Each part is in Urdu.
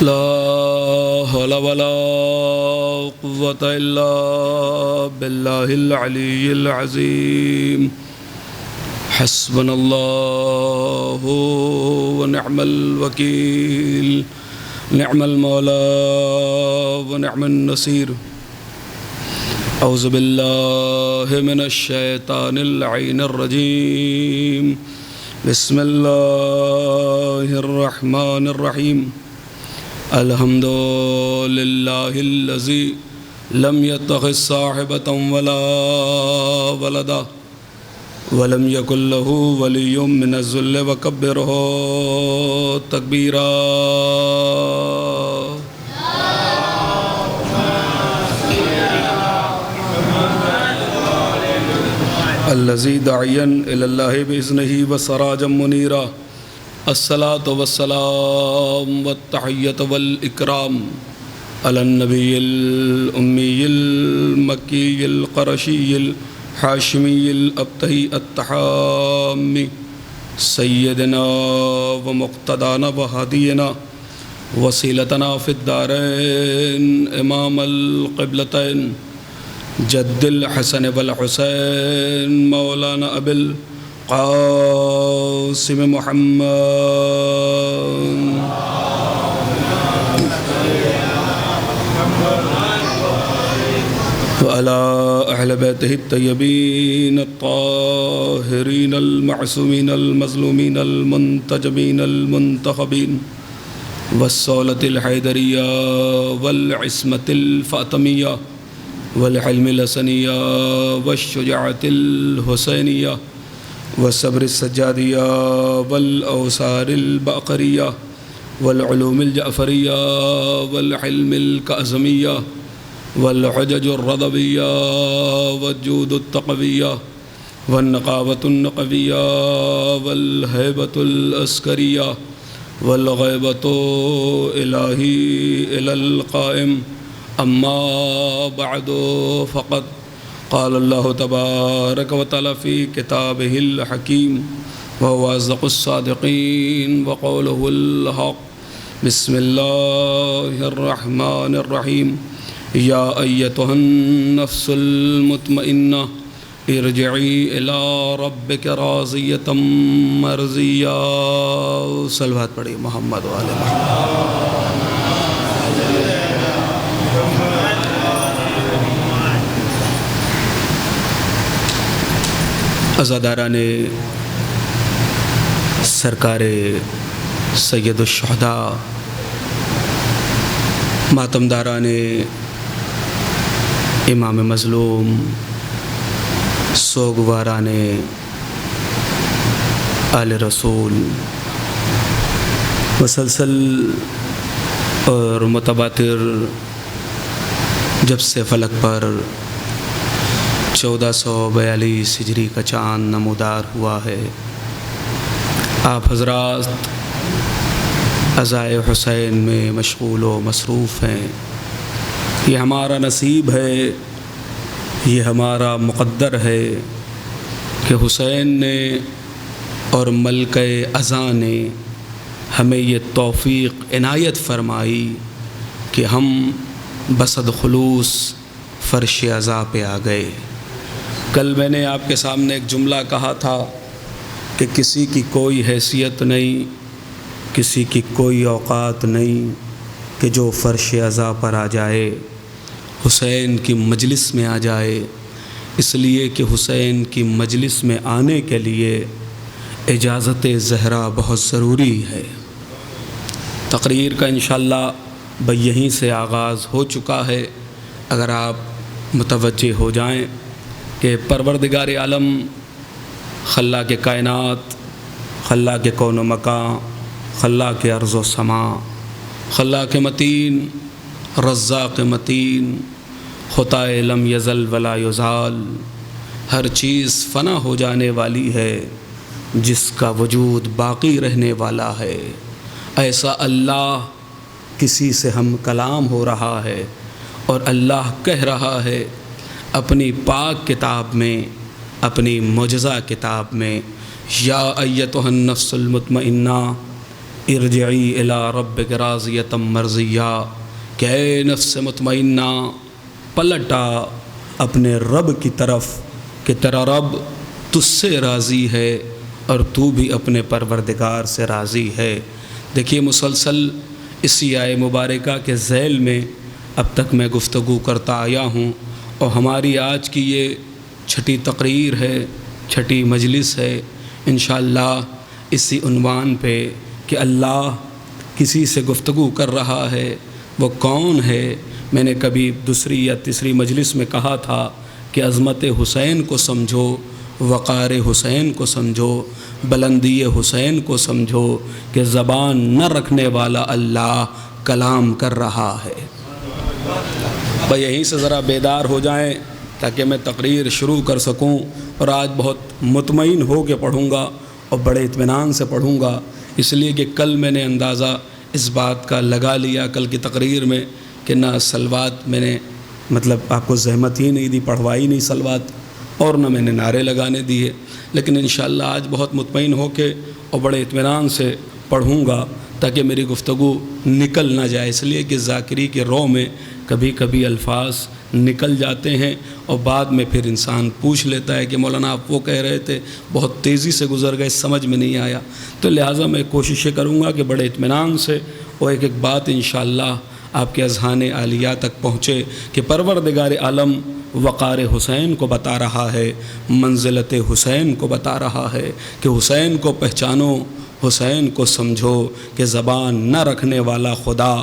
لا حول ولا قوة إلا بالله العلي العظيم حسبنا الله ونعم الوكيل نعم المولى ونعم النصير أعوذ بالله من الشيطان اللعين الرجيم بسم الله الرحمن الرحيم الحمد لله الذي لم يتخذ صاحبة ولا ولدا ولم يكن له ولي من الذل وكبره تكبيرا الذي داعيا إلى الله بإذنه وسراجا منيرا الصلاة والسلام والتحية والإكرام على النبي الأمي المكي القرشي الحاشمي الأبتهي التحامي سيدنا ومقتدانا وهدينا وسيلتنا في الدارين إمام القبلتين جد الحسن والحسين مولانا أبي القاسم محمد وعلى أهل بيته الطيبين الطاهرين المعصومين المظلومين المنتجبين المنتخبين والصولة الحيدرية والعصمة الفاطمية والحلم الحسنية والشجاعة الحسينية والصبر السجادية والأوصار الباقرية والعلوم الجعفرية والحلم الكاظمية والحجج الرضبية والجود التقوية والنقاوة النقوية والهيبة العسكرية والغيبة إلهي إلى القائم أما بعد فقد قال الله تبارك وتعالى في كتابه الحكيم وهو أصدق الصادقين وقوله الحق بسم الله الرحمن الرحيم يا أيتها النفس المطمئنة ارجعي إلى ربك راضية مرضية صلوات پڑھیں محمد وآل محمد عزاداران سرکار سید الشہداء ماتمداران امام مظلوم سوگواران آل رسول مسلسل اور متواتر جب سے فلک پر 1442 ہجری کا چاند نمودار ہوا ہے، آپ حضرات عزائے حسین میں مشغول و مصروف ہیں۔ یہ ہمارا نصیب ہے، یہ ہمارا مقدر ہے کہ حسین نے اور ملکہ عزا نے ہمیں یہ توفیق عنایت فرمائی کہ ہم بصد خلوص فرش عزا پہ آ گئے۔ کل میں نے آپ کے سامنے ایک جملہ کہا تھا کہ کسی کی کوئی حیثیت نہیں، کسی کی کوئی اوقات نہیں کہ جو فرش عزا پر آ جائے، حسین کی مجلس میں آ جائے، اس لیے کہ حسین کی مجلس میں آنے کے لیے اجازت زہرا بہت ضروری ہے۔ تقریر کا انشاءاللہ یہیں سے آغاز ہو چکا ہے، اگر آپ متوجہ ہو جائیں کہ پروردگار عالم خلاق کائنات، خلاق کون و مکان، خلاق ارض و سما، خلاق متین، رزاق متین، خطائے لم یزل ولا یزال، ہر چیز فنا ہو جانے والی ہے، جس کا وجود باقی رہنے والا ہے۔ ایسا اللہ کسی سے ہم کلام ہو رہا ہے اور اللہ کہہ رہا ہے اپنی پاک کتاب میں، اپنی معجزہ کتاب میں، یا ایتھا النفس المطمئنہ ارجعی الی ربک راضیۃ مرضیہ، کہ اے نفس مطمئنہ پلٹا اپنے رب کی طرف کہ تیرا رب تجھ سے راضی ہے اور تو بھی اپنے پروردگار سے راضی ہے۔ دیکھیے مسلسل اسی آیے مبارکہ کے ذیل میں اب تک میں گفتگو کرتا آیا ہوں، اور ہماری آج کی یہ چھٹی تقریر ہے، چھٹی مجلس ہے، انشاءاللہ اسی عنوان پہ کہ اللہ کسی سے گفتگو کر رہا ہے، وہ کون ہے۔ میں نے کبھی دوسری یا تیسری مجلس میں کہا تھا کہ عظمت حسین کو سمجھو، وقار حسین کو سمجھو، بلندی حسین کو سمجھو، کہ زبان نہ رکھنے والا اللہ کلام کر رہا ہے۔ بھائی یہیں سے ذرا بیدار ہو جائیں تاکہ میں تقریر شروع کر سکوں، اور آج بہت مطمئن ہو کے پڑھوں گا اور بڑے اطمینان سے پڑھوں گا، اس لیے کہ کل میں نے اندازہ اس بات کا لگا لیا کل کی تقریر میں کہ نہ سلوات میں نے آپ کو زحمت ہی نہیں دی، پڑھوائی نہیں سلوات، اور نہ میں نے نعرے لگانے دیے، لیکن انشاءاللہ آج بہت مطمئن ہو کے اور بڑے اطمینان سے پڑھوں گا تاکہ میری گفتگو نکل نہ جائے، اس لیے کہ ذاکری کے رو میں کبھی کبھی الفاظ نکل جاتے ہیں اور بعد میں پھر انسان پوچھ لیتا ہے کہ مولانا آپ وہ کہہ رہے تھے، بہت تیزی سے گزر گئے، سمجھ میں نہیں آیا۔ تو لہٰذا میں کوششیں کروں گا کہ بڑے اطمینان سے اور ایک ایک بات انشاءاللہ آپ کے اذہان عالیہ تک پہنچے کہ پروردگار عالم وقار حسین کو بتا رہا ہے، منزلت حسین کو بتا رہا ہے کہ حسین کو پہچانو، حسین کو سمجھو، کہ زبان نہ رکھنے والا خدا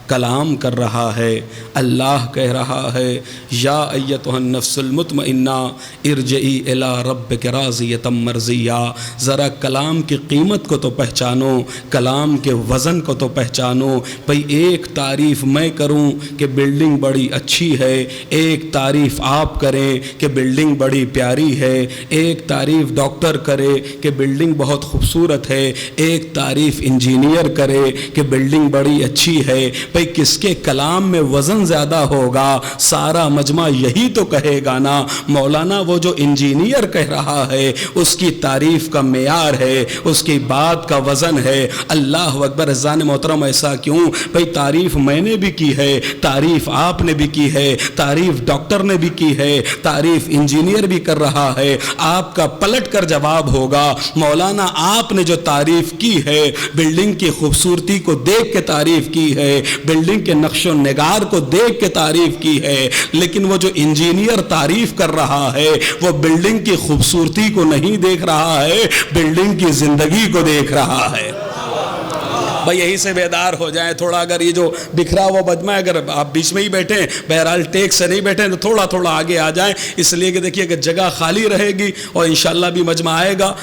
کلام کر رہا ہے۔ اللہ کہہ رہا ہے یا ایتھا النفس المطمئنہ ارجعی الی ربک راضیۃ مرضیہ، ذرا کلام کی قیمت کو تو پہچانو، کلام کے وزن کو تو پہچانو۔ بھئی ایک تعریف میں کروں کہ بلڈنگ بڑی اچھی ہے، ایک تعریف آپ کریں کہ بلڈنگ بڑی پیاری ہے، ایک تعریف ڈاکٹر کرے کہ بلڈنگ بہت خوبصورت ہے، ایک تعریف انجینئر کرے کہ بلڈنگ بڑی اچھی ہے۔ بھئی کس کے کلام میں وزن زیادہ ہوگا؟ سارا مجمع یہی تو کہے گا نا مولانا وہ جو انجینئر کہہ رہا ہے اس کی تعریف کا معیار ہے، اس کی بات کا وزن ہے۔ اللہ اکبر عزیزان محترم، ایسا کیوں؟ بھئی تعریف میں نے بھی کی ہے، تعریف آپ نے بھی کی ہے، تعریف ڈاکٹر نے بھی کی ہے، تعریف انجینئر بھی کر رہا ہے۔ آپ کا پلٹ کر جواب ہوگا مولانا آپ نے جو تعریف کی ہے، بلڈنگ کی خوبصورتی کو دیکھ کے تعریف کی ہے، بلڈنگ کے نقش و نگار کو دیکھ کے تعریف کی ہے، لیکن وہ جو انجینئر تعریف کر رہا ہے وہ بلڈنگ کی خوبصورتی کو نہیں دیکھ رہا ہے، بلڈنگ کی زندگی کو دیکھ رہا ہے۔ بھائی یہیں سے بیدار ہو جائیں تھوڑا، اگر یہ جو بکھرا ہوا مجمع ہے، اگر آپ بیچ میں ہی بیٹھیں، بہرحال ٹیک سے نہیں بیٹھیں تو تھوڑا تھوڑا آگے آ جائیں، اس لیے کہ دیکھیے کہ جگہ خالی رہے گی اور انشاءاللہ بھی مجمع آئے گا،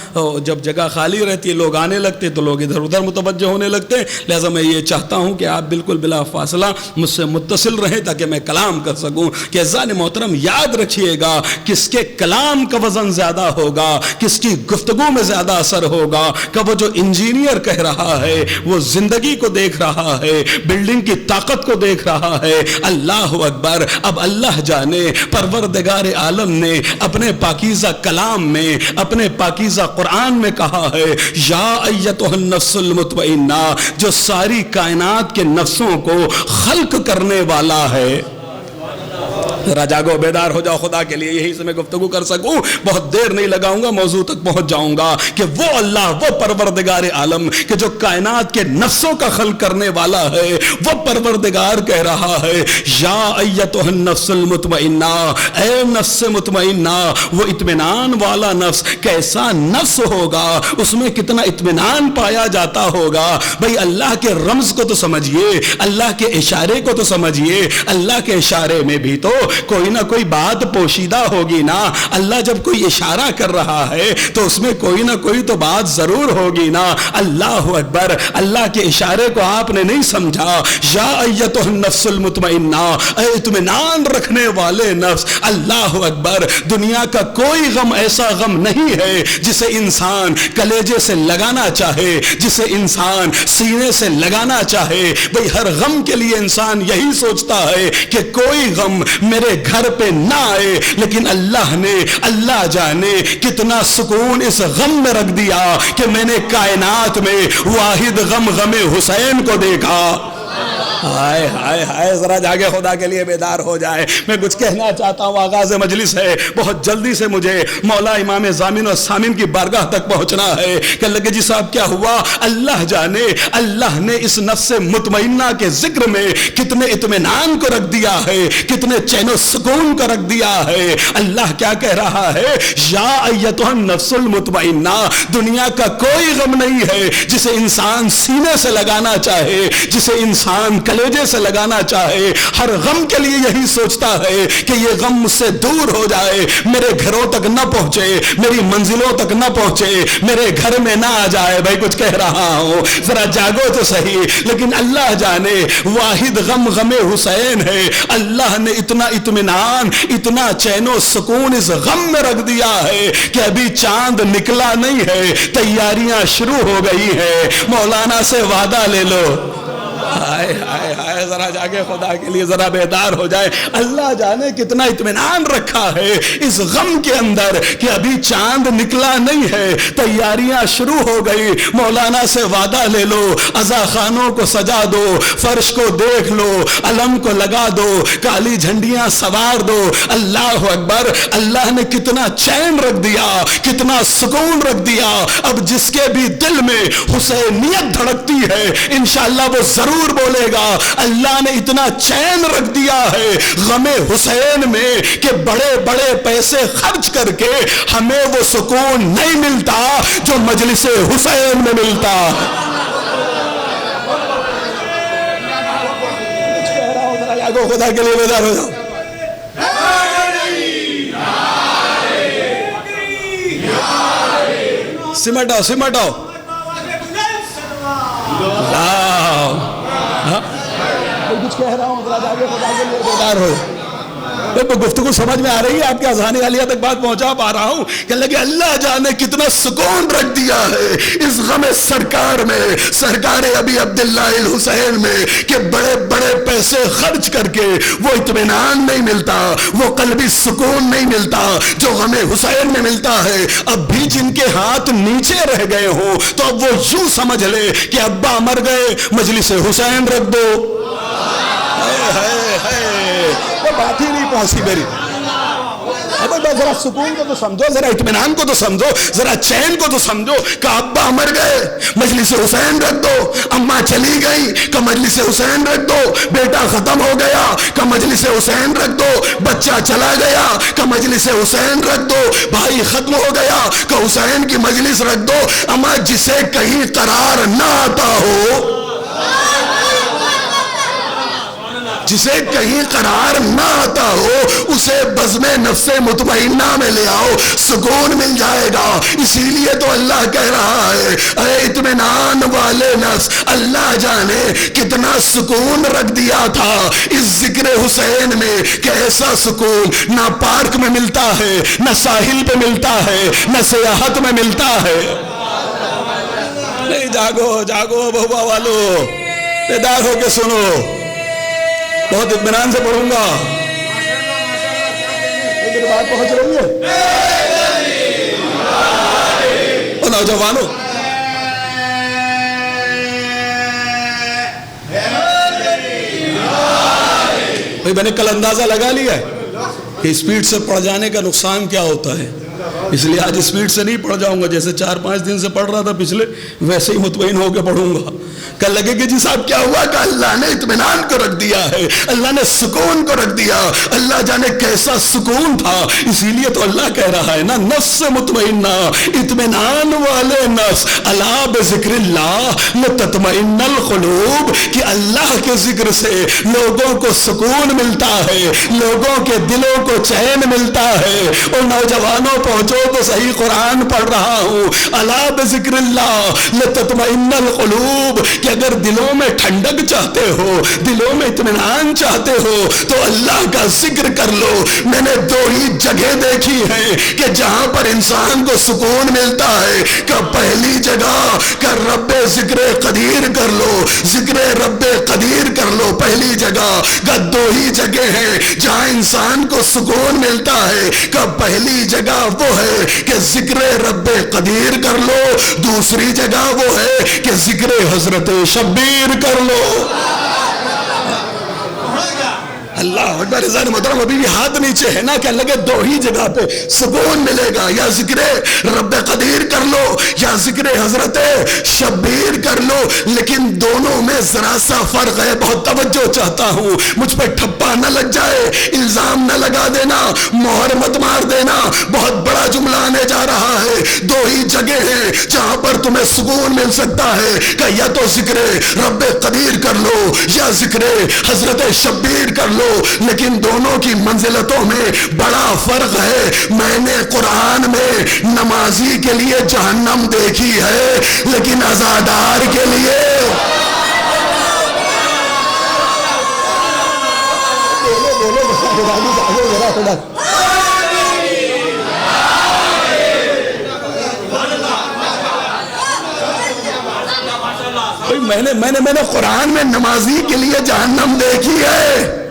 جب جگہ خالی رہتی ہے لوگ آنے لگتے تو لوگ ادھر ادھر متوجہ ہونے لگتے ہیں، لہذا میں یہ چاہتا ہوں کہ آپ بالکل بلا فاصلہ مجھ سے متصل رہیں تاکہ میں کلام کر سکوں۔ کہ عزیزان محترم یاد رکھیے گا کس کے کلام کا وزن زیادہ ہوگا، کس کی گفتگو میں زیادہ اثر ہوگا، کہ وہ جو انجینئر کہہ رہا ہے وہ زندگی کو دیکھ رہا ہے، بلڈنگ کی طاقت کو دیکھ رہا ہے۔ اللہ اکبر! اب اللہ جانے پروردگار عالم نے اپنے پاکیزہ کلام میں، اپنے پاکیزہ قرآن میں کہا ہے یا ایتھا النفس المطمئنہ، جو ساری کائنات کے نفسوں کو خلق کرنے والا ہے۔ ذرا جاگو، بیدار ہو جاؤ خدا کے لیے، یہی سے میں گفتگو کر سکوں، بہت دیر نہیں لگاؤں گا، موضوع تک پہنچ جاؤں گا کہ وہ اللہ، وہ پروردگار عالم کہ جو کائنات کے نفسوں کا خلق کرنے والا ہے، وہ پروردگار کہہ رہا ہے یا ایتھا النفس المطمئنہ، اے نفس مطمئنہ، وہ اطمینان والا نفس، کیسا نفس ہوگا، اس میں کتنا اطمینان پایا جاتا ہوگا۔ بھئی اللہ کے رمز کو تو سمجھیے، اللہ کے اشارے کو تو سمجھیے، اللہ کے اشارے میں بھی تو کوئی نہ کوئی بات پوشیدہ ہوگی نا۔ اللہ جب کوئی اشارہ کر رہا ہے تو اس میں کوئی نہ کوئی تو بات ضرور ہوگی نا۔ اللہ اکبر! اللہ کے اشارے کو آپ نے نہیں سمجھا۔ یا ایتھا النفس المطمئنہ، اے اطمینان رکھنے والے نفس۔ اللہ اکبر! دنیا کا کوئی غم ایسا غم نہیں ہے جسے انسان کلیجے سے لگانا چاہے، جسے انسان سینے سے لگانا چاہے۔ بھئی ہر غم کے لیے انسان یہی سوچتا ہے کہ کوئی غم میرے میرے گھر پہ نہ آئے، لیکن اللہ جانے کتنا سکون اس غم میں رکھ دیا کہ میں نے کائنات میں واحد غم حسین کو دیکھا۔ ہائے ہائے ہائے، ذرا جاگے خدا کے لیے بیدار ہو جائے۔ میں کچھ کہنا چاہتا ہوں، آغاز مجلس ہے، بہت جلدی سے مجھے مولا امام ضامن اور سامن کی بارگاہ تک پہنچنا ہے۔ کہ لگے جی صاحب کیا ہوا؟ اللہ جانے اللہ نے اس نفس مطمئنہ کے ذکر میں کتنے اطمینان کو رکھ دیا ہے، کتنے چین و سکون کو رکھ دیا ہے۔ اللہ کیا کہہ رہا ہے؟ یا ایتھا النفس المطمئنہ، دنیا کا کوئی غم نہیں ہے جسے انسان سینے سے لگانا چاہے، جسے انسان کلیجے سے لگانا چاہے۔ ہر غم کے لیے یہی سوچتا ہے کہ یہ غم مجھ سے دور ہو جائے، میرے گھروں تک نہ پہنچے، میری منزلوں تک نہ پہنچے، میرے گھر میں نہ آ جائے۔ بھائی کچھ کہہ رہا ہوں، ذرا جاگو تو صحیح۔ لیکن اللہ جانے واحد غم حسین ہے۔ اللہ نے اتنا اطمینان، اتنا چین و سکون اس غم میں رکھ دیا ہے کہ ابھی چاند نکلا نہیں ہے، تیاریاں شروع ہو گئی ہے۔ مولانا سے وعدہ لے لو۔ ہائے ہائے ہائے، ذرا جاگے خدا کے لیے، ذرا بیدار ہو جائے۔ اللہ جانے کتنا اطمینان رکھا ہے اس غم کے اندر کہ ابھی چاند نکلا نہیں ہے، تیاریاں شروع ہو گئی۔ مولانا سے وعدہ لے لو، عزا خانوں کو سجا دو، فرش کو دیکھ لو، علم کو لگا دو، کالی جھنڈیاں سوار دو۔ اللہ اکبر، اللہ نے کتنا چین رکھ دیا، کتنا سکون رکھ دیا۔ اب جس کے بھی دل میں حسینیت دھڑکتی ہے، انشاءاللہ وہ ضرور بولے گا اللہ نے اتنا چین رکھ دیا ہے غم حسین میں کہ بڑے بڑے پیسے خرچ کر کے ہمیں وہ سکون نہیں ملتا جو مجلس حسین میں ملتا۔ خدا کے لیے بیدار ہو جاؤ۔ سمٹاؤ سمٹاؤ۔ کچھ کہہ رہا ہوں، ذرا جاگے خدا کے لیے بیدار ہو۔ گفتگو سمجھ میں آ رہی ہے؟ آپ کے اذہان عالیہ تک بات پہنچا پا رہا ہوں کہ لگے اللہ جانے کتنا سکون رکھ دیا ہے اس غم سرکار میں، سرکار ابی عبداللہ الحسین میں، کہ بڑے بڑے پیسے خرچ کر کے وہ اطمینان نہیں ملتا، وہ قلبی سکون نہیں ملتا جو غم حسین میں ملتا ہے۔ اب بھی جن کے ہاتھ نیچے رہ گئے ہوں تو اب وہ یوں سمجھ لے کہ ابا مر گئے، مجلس حسین رکھ دو۔ وہ بات ہی نہیں پہنچی میری۔ ذرا سکون کو تو سمجھو، ذرا اطمینان کو تو سمجھو، ذرا چین کو تو سمجھو کہ ابا مر گئے، مجلس حسین رکھ دو، اماں چلی گئی کہ مجلس حسین رکھ دو، بیٹا ختم ہو گیا کہ مجلس حسین رکھ دو، بچہ چلا گیا کہ مجلس حسین رکھ دو، بھائی ختم ہو گیا کہ حسین کی مجلس رکھ دو۔ اماں جسے کہیں قرار نہ آتا ہو، جسے کہیں قرار نہ آتا ہو، اسے بزم نفس مطمئنہ میں لے آؤ، سکون مل جائے گا۔ اسی لیے تو اللہ کہہ رہا ہے اے اطمینان والے نفس، اللہ جانے کتنا سکون رکھ دیا تھا اس ذکر حسین میں کہ ایسا سکون نہ پارک میں ملتا ہے، نہ ساحل پہ ملتا ہے، نہ سیاحت میں ملتا ہے۔ نہیں، جاگو جاگو بہوا والو، بیدار ہو کے سنو، بہت اطمینان سے پڑھوں گا۔ میری بات پہنچ رہی ہے؟ اور نوجوانوں، بھائی میں نے کل اندازہ لگا لیا ہے کہ اسپیڈ سے پڑھ جانے کا نقصان کیا ہوتا ہے، اس لیے آج اسپیڈ سے نہیں پڑھ جاؤں گا، جیسے 4-5 دن سے پڑھ رہا تھا پچھلے، ویسے ہی مطمئن ہو کے پڑھوں گا۔ کل لگے کہ جی صاحب کیا ہوا کہ اللہ نے اطمینان کو رکھ دیا ہے، اللہ نے سکون کو رکھ دیا، اللہ جانے کیسا سکون تھا۔ اسی لیے تو اللہ کہہ رہا ہے نا، نفس مطمئنہ، اطمینان والے نفس، الا بذکر اللہ لتطمئن القلوب، کہ اللہ کے ذکر سے لوگوں کو سکون ملتا ہے، لوگوں کے دلوں کو چین ملتا ہے۔ اور نوجوانوں پہنچو تو صحیح، قرآن پڑھ رہا ہوں، الا بذکر اللہ لتطمئن القلوب، کہ اگر دلوں میں ٹھنڈک چاہتے ہو، دلوں میں اطمینان چاہتے ہو تو اللہ کا ذکر کر لو۔ میں نے دو ہی جگہ دیکھی ہے کہ جہاں پر انسان کو سکون ملتا ہے، کہ پہلی جگہ کہ رب ذکر قدیر کر لو، ذکر رب قدیر کر لو پہلی جگہ۔ کہ دو ہی جگہ ہیں جہاں انسان کو سکون ملتا ہے، کہ پہلی جگہ وہ ہے کہ ذکر رب قدیر کر لو، دوسری جگہ وہ ہے کہ ذکر حضرت شبیر کر لو۔ اللہ اکبر۔ رضوان محترم ابھی بھی ہاتھ نیچے ہے نا کہ لگے دو ہی جگہ پہ سکون ملے گا، یا ذکر رب قدیر کر لو یا ذکر حضرت شبیر کر لو، لیکن دونوں میں ذرا سا فرق ہے۔ بہت توجہ چاہتا ہوں، مجھ پہ ٹھپا نہ لگ جائے، الزام نہ لگا دینا، مہر مت مار دینا، بہت بڑا جملہ آنے جا رہا ہے۔ دو ہی جگہ ہیں جہاں پر تمہیں سکون مل سکتا ہے کہ یا تو ذکر رب قدیر کر لو یا ذکر حضرت شبیر کر لو، لیکن دونوں کی منزلتوں میں بڑا فرق ہے۔ میں نے قرآن میں نمازی کے لیے جہنم دیکھی ہے، لیکن عزادار کے لیے میں نے قرآن میں نمازی کے لیے جہنم دیکھی ہے،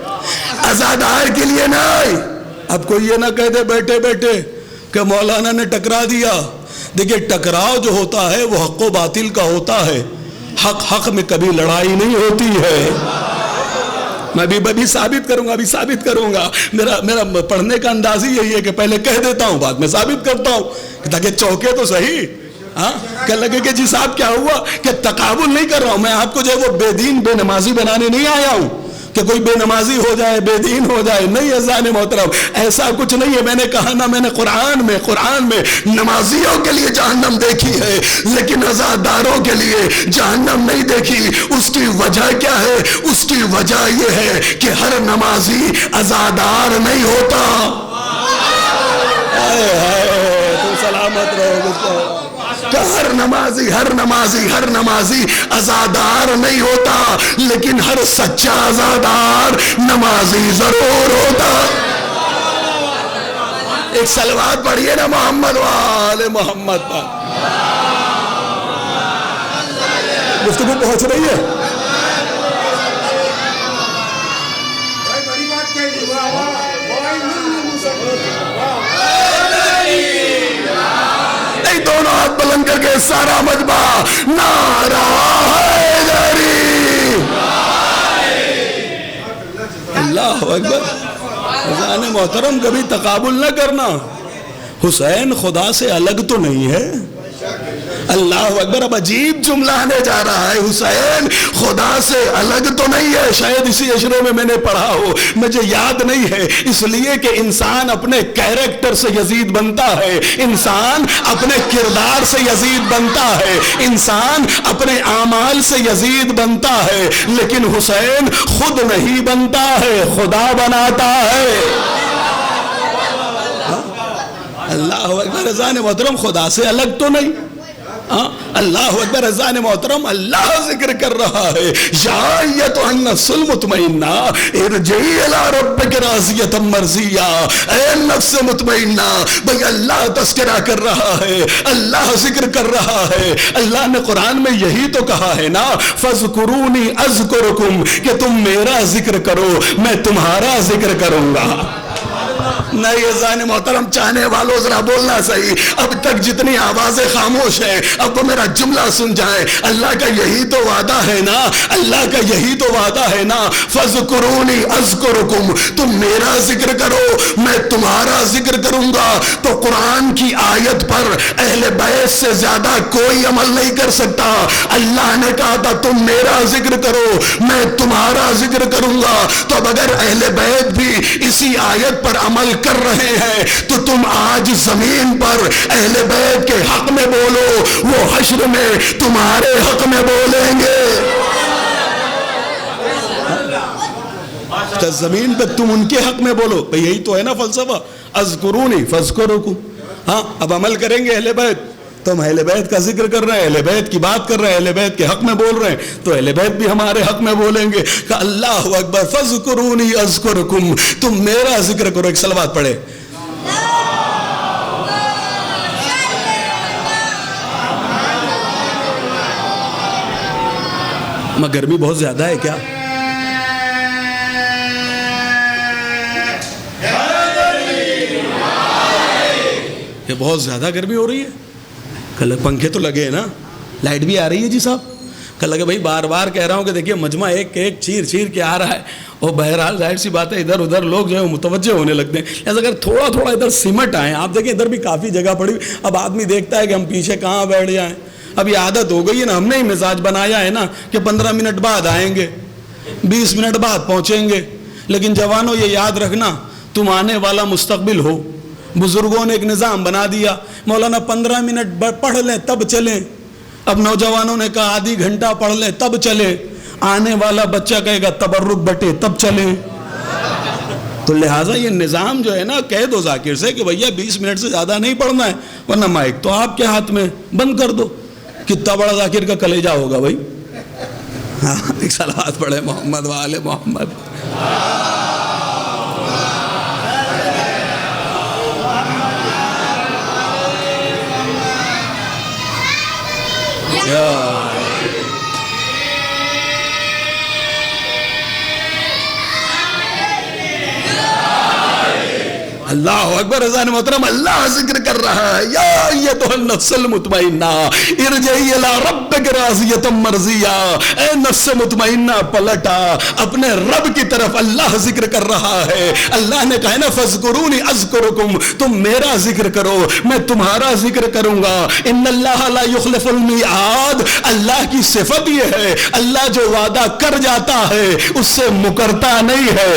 عزادار کے لیے نہیں۔ اب کوئی یہ نہ کہہ دے بیٹھے بیٹھے کہ مولانا نے ٹکرا دیا۔ دیکھیں پھر جو ہوتا ہے وہ حق و باطل کا ہوتا ہے، حق میں کبھی لڑائی نہیں ہوتی ہے۔ میں بھی ثابت کروں گا، میرا پڑھنے کا انداز ہی یہی ہے کہ پہلے کہہ دیتا ہوں بعد میں ثابت کرتا ہوں تاکہ چوکے تو صحیح۔ کہ لگے کہ جی صاحب کیا ہوا کہ تقابل نہیں کر رہا ہوں، میں آپ کو جو ہے وہ بے دین بے نمازی بنانے نہیں آیا ہوں کہ کوئی بے نمازی ہو جائے بے دین ہو جائے، نہیں عزیزان محترم ایسا کچھ نہیں ہے۔ میں نے کہا نا، میں نے قرآن میں نمازیوں کے لیے جہنم دیکھی ہے لیکن عزاداروں کے لیے جہنم نہیں دیکھی۔ اس کی وجہ کیا ہے؟ اس کی وجہ یہ ہے کہ ہر نمازی عزادار نہیں ہوتا۔ تو سلامت رہو کہ ہر نمازی عزادار نہیں ہوتا، لیکن ہر سچا عزادار نمازی ضرور ہوتا۔ ایک صلوات پڑھیے نا محمد وآل محمد پر۔ گفتگو پہنچ رہی ہے؟ دونوں ہاتھ بلند کر کے سارا مجمع نعرہ حیدری۔ اللہ اکبر۔ عزیزان محترم کبھی تقابل نہ کرنا، حسین خدا سے الگ تو نہیں ہے۔ اللہ اکبر۔ اب عجیب جملہ آنے جا رہا ہے، حسین خدا سے الگ تو نہیں ہے۔ شاید اسی اشرے میں نے پڑھا ہو، مجھے یاد نہیں ہے، اس لیے کہ انسان اپنے کیریکٹر سے یزید بنتا ہے، انسان اپنے کردار سے یزید بنتا ہے، انسان اپنے اعمال سے یزید بنتا ہے، لیکن حسین خود نہیں بنتا ہے، خدا بناتا ہے۔ اللہ اکبر۔ عزیزان محترم خدا سے الگ تو نہیں۔ اللہ اکبر۔ عزیزان محترم اللہ ذکر کر رہا ہے، یا ایتھا النفس المطمئنہ ارجعی الی ربک راضیۃ مرضیہ۔ اے نفس مطمئنہ، بھئی اللہ تذکرہ کر رہا ہے، اللہ ذکر کر رہا ہے۔ اللہ نے قرآن میں یہی تو کہا ہے نا، فاذکرونی اذکرکم، کہ تم میرا ذکر کرو میں تمہارا ذکر کروں گا۔ نہیں عزیزان محترم چاہنے والوں ذرا بولنا صحیح، اب تک جتنی آوازیں خاموش ہیں اب وہ میرا جملہ سن جائیں۔ اللہ کا یہی تو وعدہ ہے نا، اللہ کا یہی تو وعدہ ہے نا، فَاذْكُرُونِي أَذْكُرُكُمْ، تم میرا ذکر کرو میں تمہارا ذکر کروں گا۔ تو قرآن کی آیت پر اہل بیت سے زیادہ کوئی عمل نہیں کر سکتا۔ اللہ نے کہا تھا تم میرا ذکر کرو میں تمہارا ذکر کروں گا، تو اب اگر اہل بیت بھی اسی آیت پر عمل کر رہے ہیں تو تم آج زمین پر اہل بیت کے حق میں بولو، وہ حشر میں تمہارے حق میں بولیں گے۔ تو زمین پہ تم ان کے حق میں بولو، یہی تو ہے نا فلسفہ، اذکرونی فاذکرکم۔ ہاں اب عمل کریں گے اہل بیت تو ہم اہل بیت کا ذکر کر رہے ہیں، اہل بیت کی بات کر رہے ہیں، اہل بیت کے حق میں بول رہے ہیں، تو اہل بیت بھی ہمارے حق میں بولیں گے کہ اللہ اکبر فاذکرونی اذکرکم، تم میرا ذکر کرو. ایک صلوات پڑھے. گرمی بہت زیادہ ہے کیا؟ یہ بہت زیادہ گرمی ہو رہی ہے. کل پنکھے تو لگے ہیں نا، لائٹ بھی آ رہی ہے جی صاحب. کل لگے بھائی بار بار کہہ رہا ہوں کہ دیکھیے مجمع ایک ایک چیر چیر کے آ رہا ہے، اور بہرحال ظاہر سی بات ہے ادھر ادھر لوگ جو ہے متوجہ ہونے لگتے ہیں. ایسا اگر تھوڑا تھوڑا ادھر سمٹ آئیں، آپ دیکھیں ادھر بھی کافی جگہ پڑی، اب آدمی دیکھتا ہے کہ ہم پیچھے کہاں بیٹھ جائیں. اب یہ عادت ہو گئی ہے نا، ہم نے ہی مزاج بنایا ہے نا کہ 15 منٹ بعد آئیں گے، 20 منٹ بعد پہنچیں گے. لیکن جوانوں یہ یاد رکھنا تم آنے والا مستقبل ہو. بزرگوں نے ایک نظام بنا دیا، مولانا 15 منٹ پڑھ لیں تب چلیں. اب نوجوانوں نے کہا آدھی گھنٹہ پڑھ لیں تب چلیں. آنے والا بچہ کہے گا تبرک بٹے تب چلیں. تو لہٰذا یہ نظام جو ہے نا، کہہ دو ذاکر سے کہ بھیا 20 منٹ سے زیادہ نہیں پڑھنا ہے، ورنہ مائک تو آپ کے ہاتھ میں، بند کر دو. کتنا بڑا ذاکر کا کلیجہ ہوگا بھائی. ہاں ایک صلوات پڑھے محمد وآل محمد. اللہ اکبر. اذان محترم اللہ ذکر کر رہا ہے، یا ایتھا النفس المطمئنہ ارجعی الی ربک راضیۃ مرضیہ. اے نفس مطمئنہ پلٹا اپنے رب کی طرف. اللہ ذکر کر رہا ہے. اللہ نے کہا نا فاذکرونی اذکرکم، تم میرا ذکر کرو میں تمہارا ذکر کروں گا. ان اللہ لا یخلف المیعاد، اللہ کی صفت یہ ہے اللہ جو وعدہ کر جاتا ہے اس سے مکرتا نہیں ہے.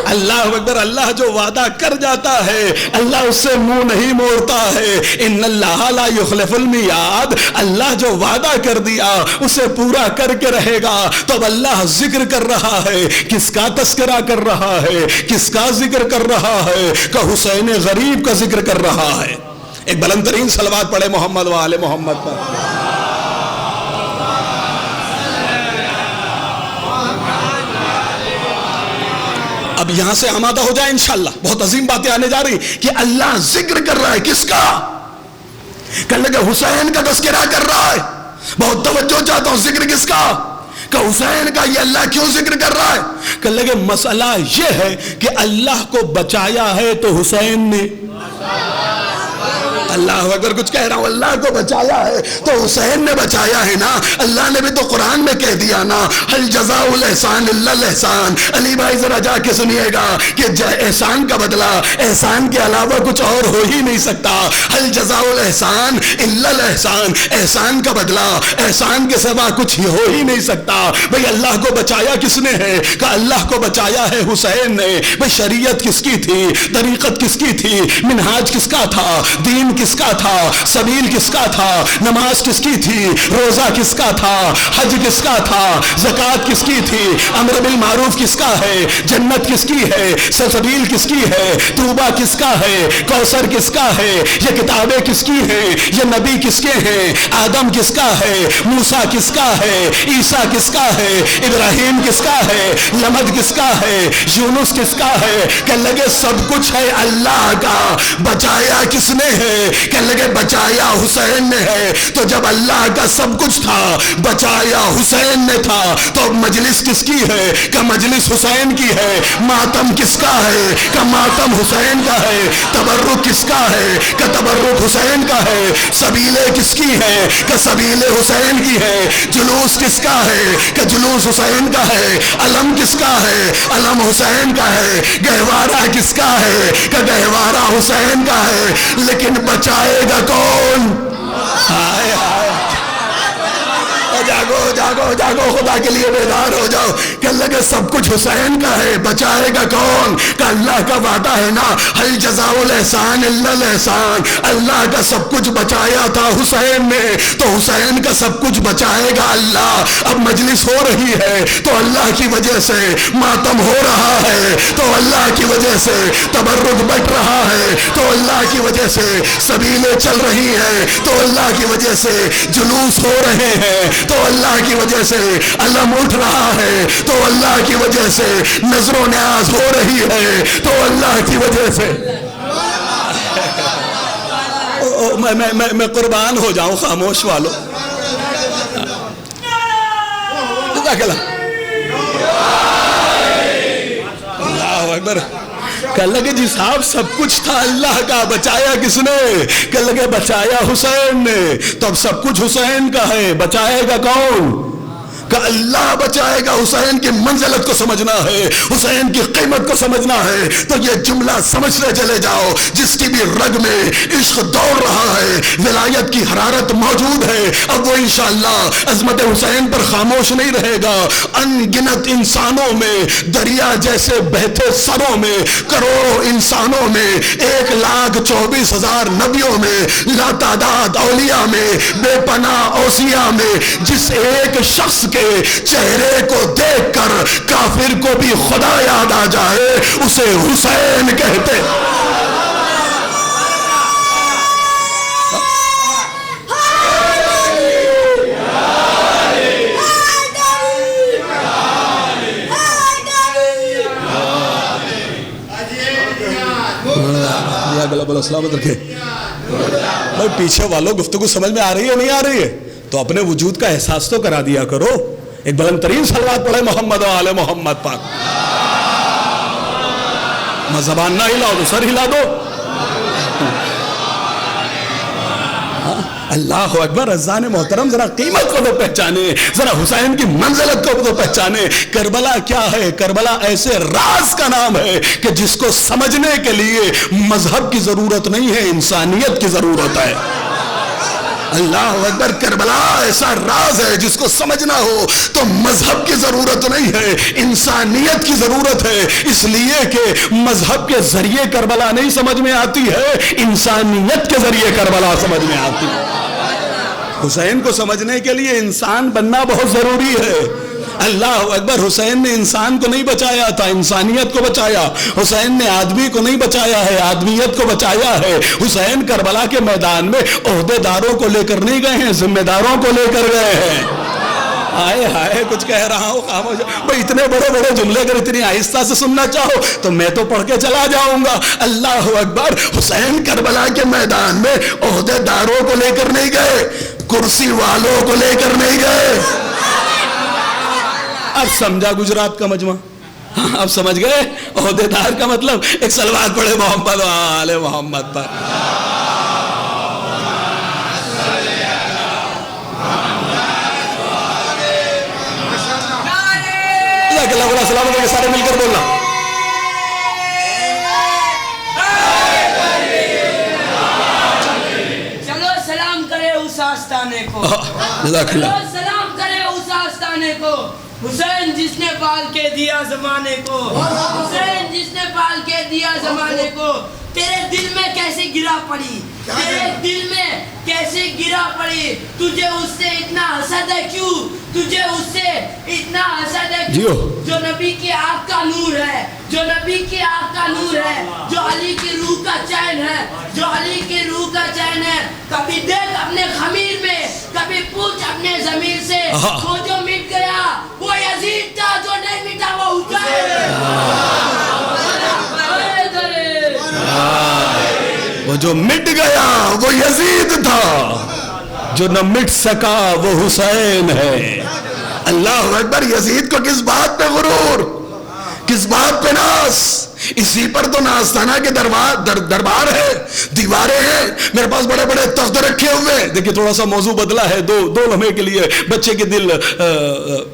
اللہ اکبر. اللہ جو وعدہ کر جاتا ہے اللہ اس سے منہ نہیں موڑتا ہے. ان اللہ لا یخلف المیعاد، اللہ جو وعدہ کر دیا اسے پورا کر کے رہے گا. تو اب اللہ ذکر کر رہا ہے، کس کا تذکرہ کر رہا ہے، کس کا ذکر کر رہا ہے؟ کہ حسین غریب کا ذکر کر رہا ہے. ایک بلند ترین صلوات پڑھے محمد وآل محمد پر. اب یہاں سے آمادہ ہو جائے انشاءاللہ، بہت عظیم باتیں آنے جا رہی کہ اللہ ذکر کر رہا ہے. کس کا؟ کہنے لگے حسین کا تذکرہ کر رہا ہے. بہت توجہ چاہتا ہوں، ذکر کس کا؟ کہ حسین کا. یہ اللہ کیوں ذکر کر رہا ہے؟ کہنے لگے مسئلہ یہ ہے کہ اللہ کو بچایا ہے تو حسین نے. اللہ اگر کچھ کہہ رہا ہوں، اللہ کو بچایا ہے تو حسین نے بچایا ہے نا. اللہ نے بھی تو قرآن میں کہہ دیا نا، ہل جزاء الاحسان الا الاحسان. علی بھائی ذرا جا کے سنیے گا کہ احسان کا بدلہ احسان کے علاوہ کچھ اور ہو ہی نہیں سکتا. ہل جزاء الاحسان الا الاحسان، احسان کا بدلہ احسان کے سوا کچھ ہی ہو ہی نہیں سکتا. بھئی اللہ کو بچایا کس نے ہے؟ کہ اللہ کو بچایا ہے حسین نے. بھئی شریعت کس کی تھی؟ طریقت کس کی تھی؟ منہاج کس کا تھا؟ دین کس کا تھا؟ سبیل کس کا تھا؟ نماز کس کی تھی؟ روزہ کس کا تھا؟ حج کس کا تھا؟ زکوٰۃ کس کی تھی؟ امر بالمعروف کس کا ہے؟ جنت کس کی ہے؟ سبیل کس کی ہے؟ توبہ کس کا ہے؟ کوثر کس کا ہے؟ یہ کتابیں کس کی ہیں؟ یہ نبی کس کے ہیں؟ آدم کس کا ہے؟ موسیٰ کس کا ہے؟ عیسیٰ کس کا ہے؟ ابراہیم کس کا ہے؟ لمد کس کا ہے؟ یونس کس کا ہے؟ کہ لگے سب کچھ ہے اللہ کا. بچایا کس نے ہے؟ کہ لگے بچایا حسین نے ہے. تو جب اللہ کا سب کچھ تھا بچایا حسین نے تھا، تو مجلس کس کی ہے؟ کہ مجلس حسین کی ہے. ماتم کس کا ہے؟ کہ ماتم حسین کا ہے. تبرک کس کا ہے؟ کہ تبرک حسین کا ہے. سبیلے کس کی ہے؟ کہ سبیلے حسین کی ہے. جلوس کس کا ہے؟ کہ جلوس حسین کا ہے. علم کس کا ہے؟ علم حسین کا ہے. گہوارہ کس کا ہے؟ کہ گہوارہ حسین کا ہے. لیکن بچائے گا کون؟ ہائے ہائے. جاگو جاگو جاگو، خدا کے لیے بیدار ہو جاؤ کہ اللہ کے سب کچھ حسین کا ہے، بچائے گا کون؟ کہ اللہ کا وعدہ ہے نا، ہل جزاء الاحسان الا الاحسان، اللہ کا سب کچھ بچایا تھا حسین نے، تو حسین کا سب کچھ بچائے گا اللہ۔ اب مجلس ہو رہی ہے تو اللہ کی وجہ سے، ماتم ہو رہا ہے تو اللہ کی وجہ سے، تبرک بٹ رہا ہے تو اللہ کی وجہ سے، سبیلیں چل رہی ہیں تو اللہ کی وجہ سے، جلوس ہو رہے ہیں تو اللہ کی وجہ سے، علم اٹھ رہا ہے تو اللہ کی وجہ سے، نظر و نیاز ہو رہی ہے تو اللہ کی وجہ سے۔ میں قربان ہو جاؤں خاموش والو، اللہ اکبر۔ کہ اللہ کے جی صاحب سب کچھ تھا اللہ کا، بچایا کس نے؟ کہ اللہ کے بچایا حسین نے، تو اب سب کچھ حسین کا ہے، بچائے گا کون؟ کہ اللہ بچائے گا۔ حسین کی منزلت کو سمجھنا ہے، حسین کی قیمت کو سمجھنا ہے تو یہ جملہ سمجھتے چلے جاؤ، جس کی بھی رگ میں عشق دوڑ رہا ہے، ولایت کی حرارت موجود ہے، اب وہ انشاءاللہ عظمت حسین پر خاموش نہیں رہے گا۔ ان گنت انسانوں میں، دریا جیسے بہتے سروں میں، کروڑوں انسانوں میں، 1,24,000 نبیوں میں، لاتعداد اولیاء میں، بے پناہ اوصیاء میں، جس ایک شخص کے چہرے کو دیکھ کر کافر کو بھی خدا یاد آ جائے، اسے حسین کہتے۔ سلامت رکھے بھائی، پیچھے والوں گفتگو سمجھ میں آ رہی ہے نہیں آ رہی ہے؟ تو اپنے وجود کا احساس تو کرا دیا کرو، ایک بلند ترین صلوات پڑھے محمد و آل محمد پاک۔ میں زبان نہ ہلا دو، سر ہلا دو۔ اللہ اکبر۔ رضان محترم ذرا قیمت کو تو پہچانے، ذرا حسین کی منزلت کو تو پہچانے۔ کربلا کیا ہے؟ کربلا ایسے راز کا نام ہے کہ جس کو سمجھنے کے لیے مذہب کی ضرورت نہیں ہے، انسانیت کی ضرورت ہے۔ اللہ اکبر۔ کربلا ایسا راز ہے جس کو سمجھنا ہو تو مذہب کی ضرورت نہیں ہے، انسانیت کی ضرورت ہے، اس لیے کہ مذہب کے ذریعے کربلا نہیں سمجھ میں آتی ہے، انسانیت کے ذریعے کربلا سمجھ میں آتی ہے۔ حسین کو سمجھنے کے لیے انسان بننا بہت ضروری ہے۔ اللہ اکبر۔ حسین نے انسان کو نہیں بچایا تھا، انسانیت کو بچایا۔ حسین نے آدمی کو نہیں بچایا ہے، آدمیت کو بچایا ہے۔ حسین کربلا کے میدان میں عہدے داروں کو لے کر نہیں گئے ہیں، ذمہ داروں کو لے کر گئے ہیں۔ آئے ہائے، کچھ کہہ رہا ہوں خاموش۔ بھئی اتنے بڑے بڑے جملے اگر اتنی آہستہ سے سننا چاہو تو میں تو پڑھ کے چلا جاؤں گا۔ اللہ اکبر۔ حسین کربلا کے میدان میں عہدے داروں کو لے کر نہیں گئے، کرسی والوں کو لے کر نہیں گئے۔ اب سمجھا گجرات کا مجمع؟ اب سمجھ گئے عہدے دار کا مطلب؟ ایک صلوات پڑھے محمد و آل محمد پر۔ اللہ سلامت کے سارے مل کر بولنا۔ چلو سلام کرے اس آستانے کو، جزاک اللہ۔ سلام کرے اس آستانے کو، حسین جس نے پال کے دیا زمانے کو، حسین جس نے پال کے دیا زمانے کو۔ تیرے دل میں کیسے گرا پڑی، تیرے دل میں کیسے گرا پڑی، تجھے اس سے اتنا حسد ہے کیوں، تجھے اس سے اتنا حسد ہے کیوں؟ جو نبی کی آنکھ کا نور ہے، جو نبی کی آنکھ کا نور ہے، جو علی کی روح کا چین ہے، جو علی کی روح کا چین ہے۔ کبھی دیکھ اپنے خمیر میں، کبھی پوچھ اپنے ضمیر سے، وہ جو مٹ گیا وہ یزید تھا، جو نہیں مٹا وہ حسین ہے۔ وہ جو مٹ گیا وہ یزید تھا، جو نہ مٹ سکا وہ حسین ہے۔ اللہ اکبر۔ یزید کو کس بات پہ غرور، کس بات پہ ناز؟ اسی پر تو آستانہ کے دربار ہے، دیواریں ہیں، میرے پاس بڑے بڑے تخت رکھے ہوئے. دیکھیں تھوڑا سا موضوع بدلا ہے دو لمحے کے لیے، بچے کے دل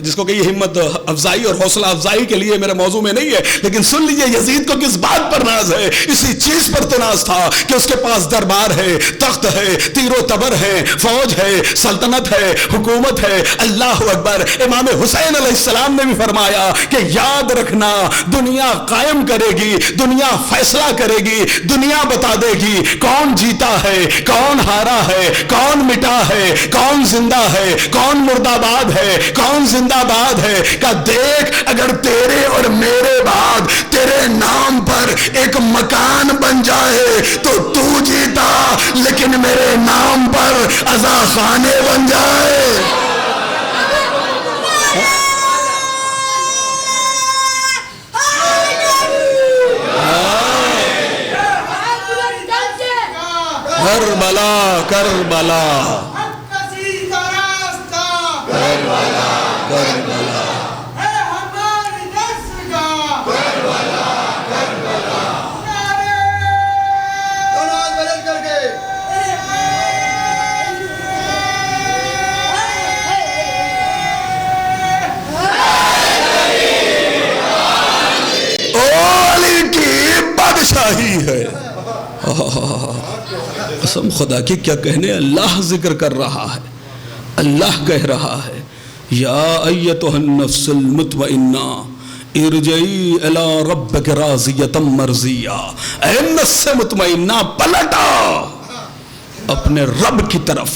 جس کو کہیے ہمت افزائی اور حوصلہ افزائی کے لیے میرے موضوع میں نہیں ہے، لیکن سن لیجئے یزید کو کس بات پر ناز ہے. اسی چیز پر تو ناز تھا کہ اس کے پاس دربار ہے، تخت ہے، تیر و تبر ہے، فوج ہے، سلطنت ہے، حکومت ہے. اللہ اکبر. امام حسین علیہ السلام نے بھی فرمایا کہ یاد رکھنا دنیا قائم کرے گی، دنیا فیصلہ کرے گی، دنیا بتا دے گی کون جیتا ہے، کون ہارا ہے، کون مٹا ہے، کون زندہ ہے، کون مردہ باد ہے، کون زندہ باد ہے. کہ دیکھ اگر تیرے اور میرے بعد تیرے نام پر ایک مکان بن جائے تو جیتا، لیکن میرے نام پر عزا خانے بن جائے. کربلا کربلا بادشاہی ہے. قسم خدا کی کیا کہنے، اللہ ذکر کر رہا ہے، اللہ کہہ رہا ہے یا ایتها النفس المطمئنہ ارجعی الی ربک راضیۃ مرضیہ. اے نفس مطمئنہ پلٹا اپنے رب کی طرف.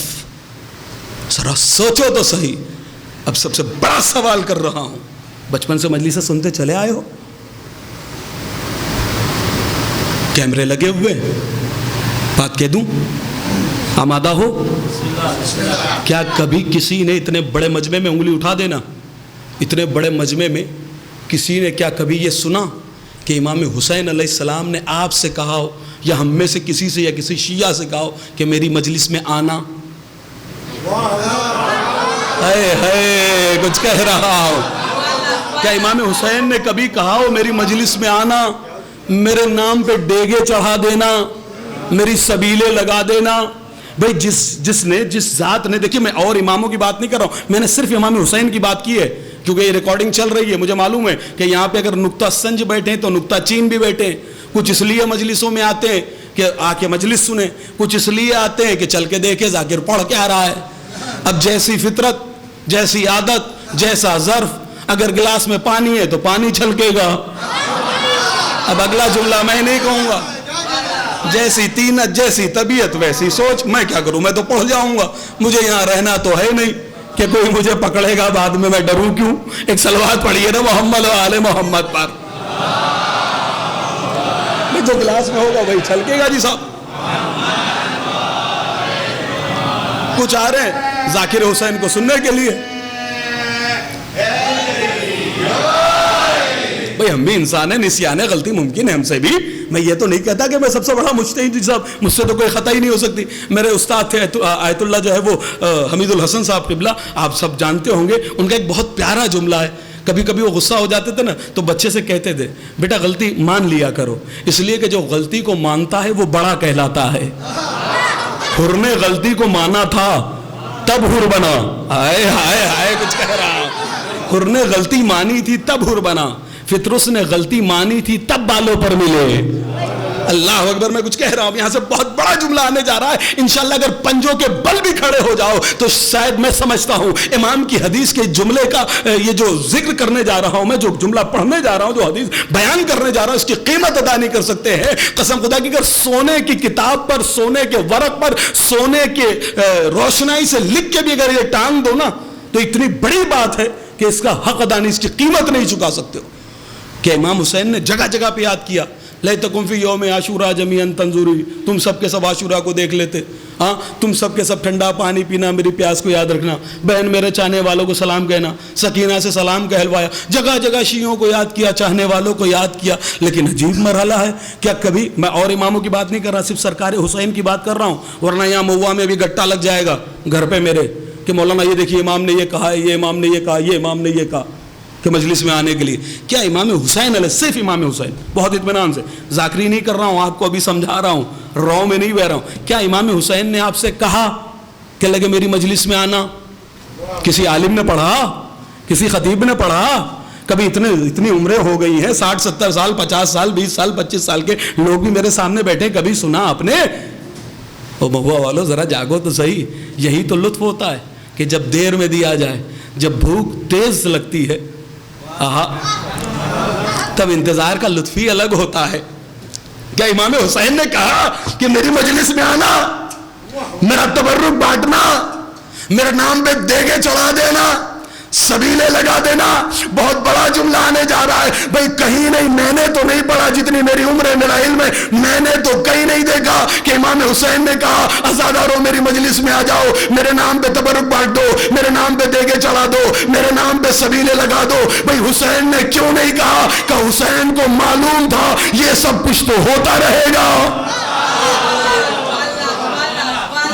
ذرا سوچو تو صحیح. اب سب سے بڑا سوال کر رہا ہوں، بچپن سے مجلس سنتے چلے آئے ہو، کیمرے لگے ہوئے، بات کہہ دوں آمادہ ہو؟ کیا کبھی کسی نے اتنے بڑے مجمع میں انگلی اٹھا دینا، اتنے بڑے مجمع میں کسی نے کیا کبھی یہ سنا کہ امام حسین علیہ السلام نے آپ سے کہا ہو یا ہم میں سے کسی سے یا کسی شیعہ سے کہا ہو کہ میری مجلس میں آنا؟ کچھ کہہ رہا ہو. کیا امام حسین نے کبھی کہا ہو میری مجلس میں آنا، میرے نام پہ ڈیگے چڑھا دینا، میری سبیلے لگا دینا؟ بھئی جس ذات نے، دیکھیے میں اور اماموں کی بات نہیں کر رہا ہوں، میں نے صرف امام حسین کی بات کی ہے کیونکہ یہ ریکارڈنگ چل رہی ہے. مجھے معلوم ہے کہ یہاں پہ اگر نقطہ سنج بیٹھے ہیں تو نقطہ چین بھی بیٹھے ہیں. کچھ اس لیے مجلسوں میں آتے ہیں کہ آ کے مجلس سنیں، کچھ اس لیے آتے ہیں کہ چل کے دیکھے ذاکر پڑھ کے آ رہا ہے. اب جیسی فطرت، جیسی عادت، جیسا ظرف، اگر گلاس میں پانی ہے تو پانی چھلکے گا. اب اگلا جملہ میں نہیں کہوں گا. جیسی طینت، جیسی طبیعت ویسی سوچ. میں کیا کروں، میں تو پڑھ جاؤں گا، مجھے یہاں رہنا تو ہے نہیں کہ کوئی مجھے پکڑے گا بعد میں ڈروں کیوں. ایک صلوات پڑھیے نا محمد و آل محمد پر. جو گلاس میں ہوگا وہی چھلکے گا. جی صاحب کچھ آ رہے ہیں ذاکر حسین کو سننے کے لیے. بھئی ہم بھی انسان ہیں، نسیان ہے، غلطی ممکن ہے ہم سے بھی. میں یہ تو نہیں کہتا کہ میں سب سے بڑا مجتہد، صاحب مجھ سے تو کوئی خطا ہی نہیں ہو سکتی. میرے استاد تھے آیت اللہ جو ہے وہ حمید الحسن صاحب قبلہ، آپ سب جانتے ہوں گے. ان کا ایک بہت پیارا جملہ ہے. کبھی کبھی وہ غصہ ہو جاتے تھے نا تو بچے سے کہتے تھے بیٹا غلطی مان لیا کرو، اس لیے کہ جو غلطی کو مانتا ہے وہ بڑا کہلاتا ہے. حر نے غلطی کو مانا تھا تب حر بنا. ہائے ہائے ہائے کچھ کہہ رہا. حر نے غلطی مانی تھی تب حر بنا، فطرس نے غلطی مانی تھی تب بالوں پر ملے. اللہ اکبر. میں کچھ کہہ رہا ہوں، یہاں سے بہت بڑا جملہ آنے جا رہا ہے. انشاءاللہ اگر پنجوں کے بل بھی کھڑے ہو جاؤ تو شاید میں سمجھتا ہوں امام کی حدیث کے جملے کا یہ جو ذکر کرنے جا رہا ہوں، میں جو جملہ پڑھنے جا رہا ہوں، جو حدیث بیان کرنے جا رہا ہوں، اس کی قیمت ادا نہیں کر سکتے ہیں. قسم خدا کی اگر سونے کی کتاب پر، سونے کے ورق پر، سونے کے روشنائی سے لکھ کے بھی اگر یہ ٹانگ دو نا تو اتنی بڑی بات ہے کہ اس کا حق ادا نہیں، اس کی قیمت نہیں چکا سکتے ہو. کہ امام حسین نے جگہ جگہ پہ یاد کیا لیتکم فی یوم عاشورا جمیعا تنظری. تم سب کے سب عاشورا کو دیکھ لیتے، ہاں تم سب کے سب ٹھنڈا پانی پینا، میری پیاس کو یاد رکھنا، بہن میرے چاہنے والوں کو سلام کہنا، سکینہ سے سلام کہلوایا. جگہ جگہ شیعوں کو یاد کیا، چاہنے والوں کو یاد کیا. لیکن عجیب مرحلہ ہے، کیا کبھی میں اور اماموں کی بات نہیں کر رہا، صرف سرکار حسین کی بات کر رہا ہوں، ورنہ یہاں موا میں بھی گٹا لگ جائے گا گھر پہ میرے کہ مولانا یہ دیکھیے امام نے یہ کہا ہے، یہ امام نے یہ کہا، یہ امام نے یہ کہا. کہ مجلس میں آنے کے لیے. کیا امام حسین علیہ، صرف امام حسین، بہت اطمینان سے، ذاکری نہیں کر رہا ہوں، آپ کو ابھی سمجھا رہا ہوں، رو میں نہیں بہ رہا ہوں. کیا امام حسین نے آپ سے کہا کہ لگے میری مجلس میں آنا؟ کسی عالم نے پڑھا؟ کسی خطیب نے پڑھا؟ کبھی اتنی عمریں ہو گئی ہیں، 60 70 سال، 50 سال، 20 سال، 25 سال کے لوگ بھی میرے سامنے بیٹھے، کبھی سنا آپ نے؟ او مہوا والو ذرا جاگو تو صحیح. یہی تو لطف ہوتا ہے کہ جب دیر میں دیا جائے، جب بھوک تیز لگتی ہے، تب انتظار کا لطف ہی الگ ہوتا ہے. کیا امام حسین نے کہا کہ میری مجلس میں آنا، میرا تبرک بانٹنا، میرے نام پہ دیگے چڑھا دینا، سبیلے لگا دینا؟ بہت بڑا جملہ آنے جا رہا ہے بھائی. کہیں نہیں، میں نے تو نہیں پڑھا، جتنی میری عمر ہے، میرا علم ہے، میں نے تو کہیں نہیں دیکھا کہ امام حسین نے کہا عزادارو میری مجلس میں آ جاؤ، میرے نام پہ تبرک بانٹ دو، میرے نام پہ دیگے چڑھا دو، میرے نام پہ سبیلے لگا دو. بھائی حسین نے کیوں نہیں کہا؟ کہ حسین کو معلوم تھا یہ سب کچھ تو ہوتا رہے گا.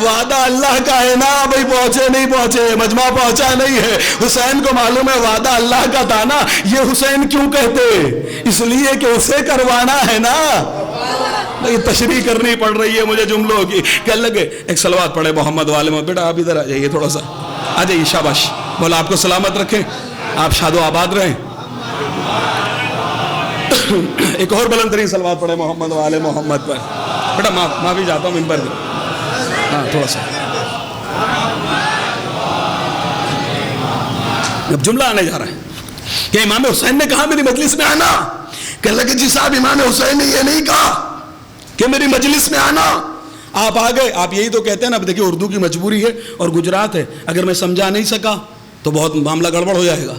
وعدہ اللہ کا ہے نا بھائی، پہنچے نہیں پہنچے، مجمع پہنچا نہیں ہے، حسین کو معلوم ہے وعدہ اللہ کا تھا نا. یہ حسین کیوں کہتے؟ اس لیے کہ اسے کروانا ہے نا. تشریح کرنی پڑ رہی ہے مجھے جملوں کی. کہ لگے ایک صلوات پڑھے محمد والے میں. بیٹا آپ ادھر آ جائیے، تھوڑا سا آ جائیے. شاباش، مولا آپ کو سلامت رکھیں، آپ شاد و آباد رہیں. ایک اور بلند ترین صلوات پڑھے محمد والے محمد پر. بیٹا میں بھی جاتا ہوں منبر پہ. ہاں تھوڑا سا اب جملہ آنے جا رہا ہے کہ امام حسین نے کہا میری مجلس میں آنا. کہ لگے جی صاحب امام حسین نے یہ نہیں کہا کہ میری مجلس میں آنا. آپ آ گئے، آپ یہی تو کہتے ہیں نا. اب دیکھیے اردو کی مجبوری ہے اور گجرات ہے، اگر میں سمجھا نہیں سکا تو بہت معاملہ گڑبڑ ہو جائے گا.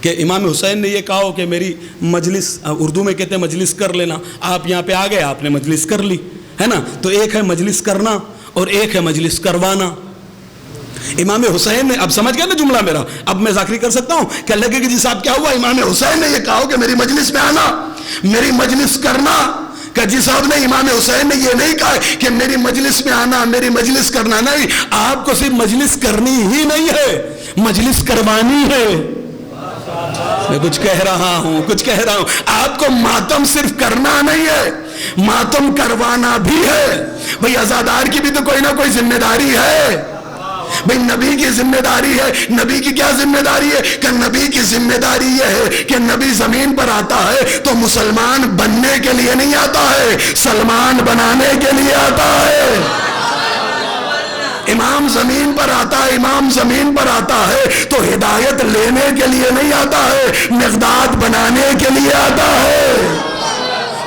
کہ امام حسین نے یہ کہا ہو کہ میری مجلس، اردو میں کہتے ہیں مجلس کر لینا. آپ یہاں پہ آ گئے، آپ نے مجلس کر لی ہے نا. تو ایک ہے مجلس کرنا اور ایک ہے مجلس کروانا. امام حسین نے، اب سمجھ گیا نا جملہ میرا، اب میں ذاکری کر سکتا ہوں. کہ لگے کہ جی صاحب کیا ہوا؟ امام حسین نے یہ کہا ہو کہ میری مجلس میں آنا، میری مجلس کرنا. کہ جی صاحب نے، امام حسین نے یہ نہیں کہا کہ میری مجلس میں آنا، میری مجلس کرنا. نہیں، آپ کو صرف مجلس کرنی ہی نہیں ہے، مجلس کروانی ہے. میں کچھ کہہ رہا ہوں. آپ کو ماتم صرف کرنا نہیں ہے، ماتم کروانا بھی ہے. بھئی عزادار کی بھی تو کوئی نہ کوئی ذمہ داری ہے. بھئی نبی کی ذمہ داری ہے. نبی کی کیا ذمہ داری ہے؟ کہ نبی کی ذمہ داری یہ ہے کہ نبی زمین پر آتا ہے تو مسلمان بننے کے لیے نہیں آتا ہے، سلمان بنانے کے لیے آتا ہے. امام زمین پر آتا ہے، امام زمین پر آتا ہے تو ہدایت لینے کے لیے نہیں آتا ہے، مقداد بنانے کے لیے آتا ہے.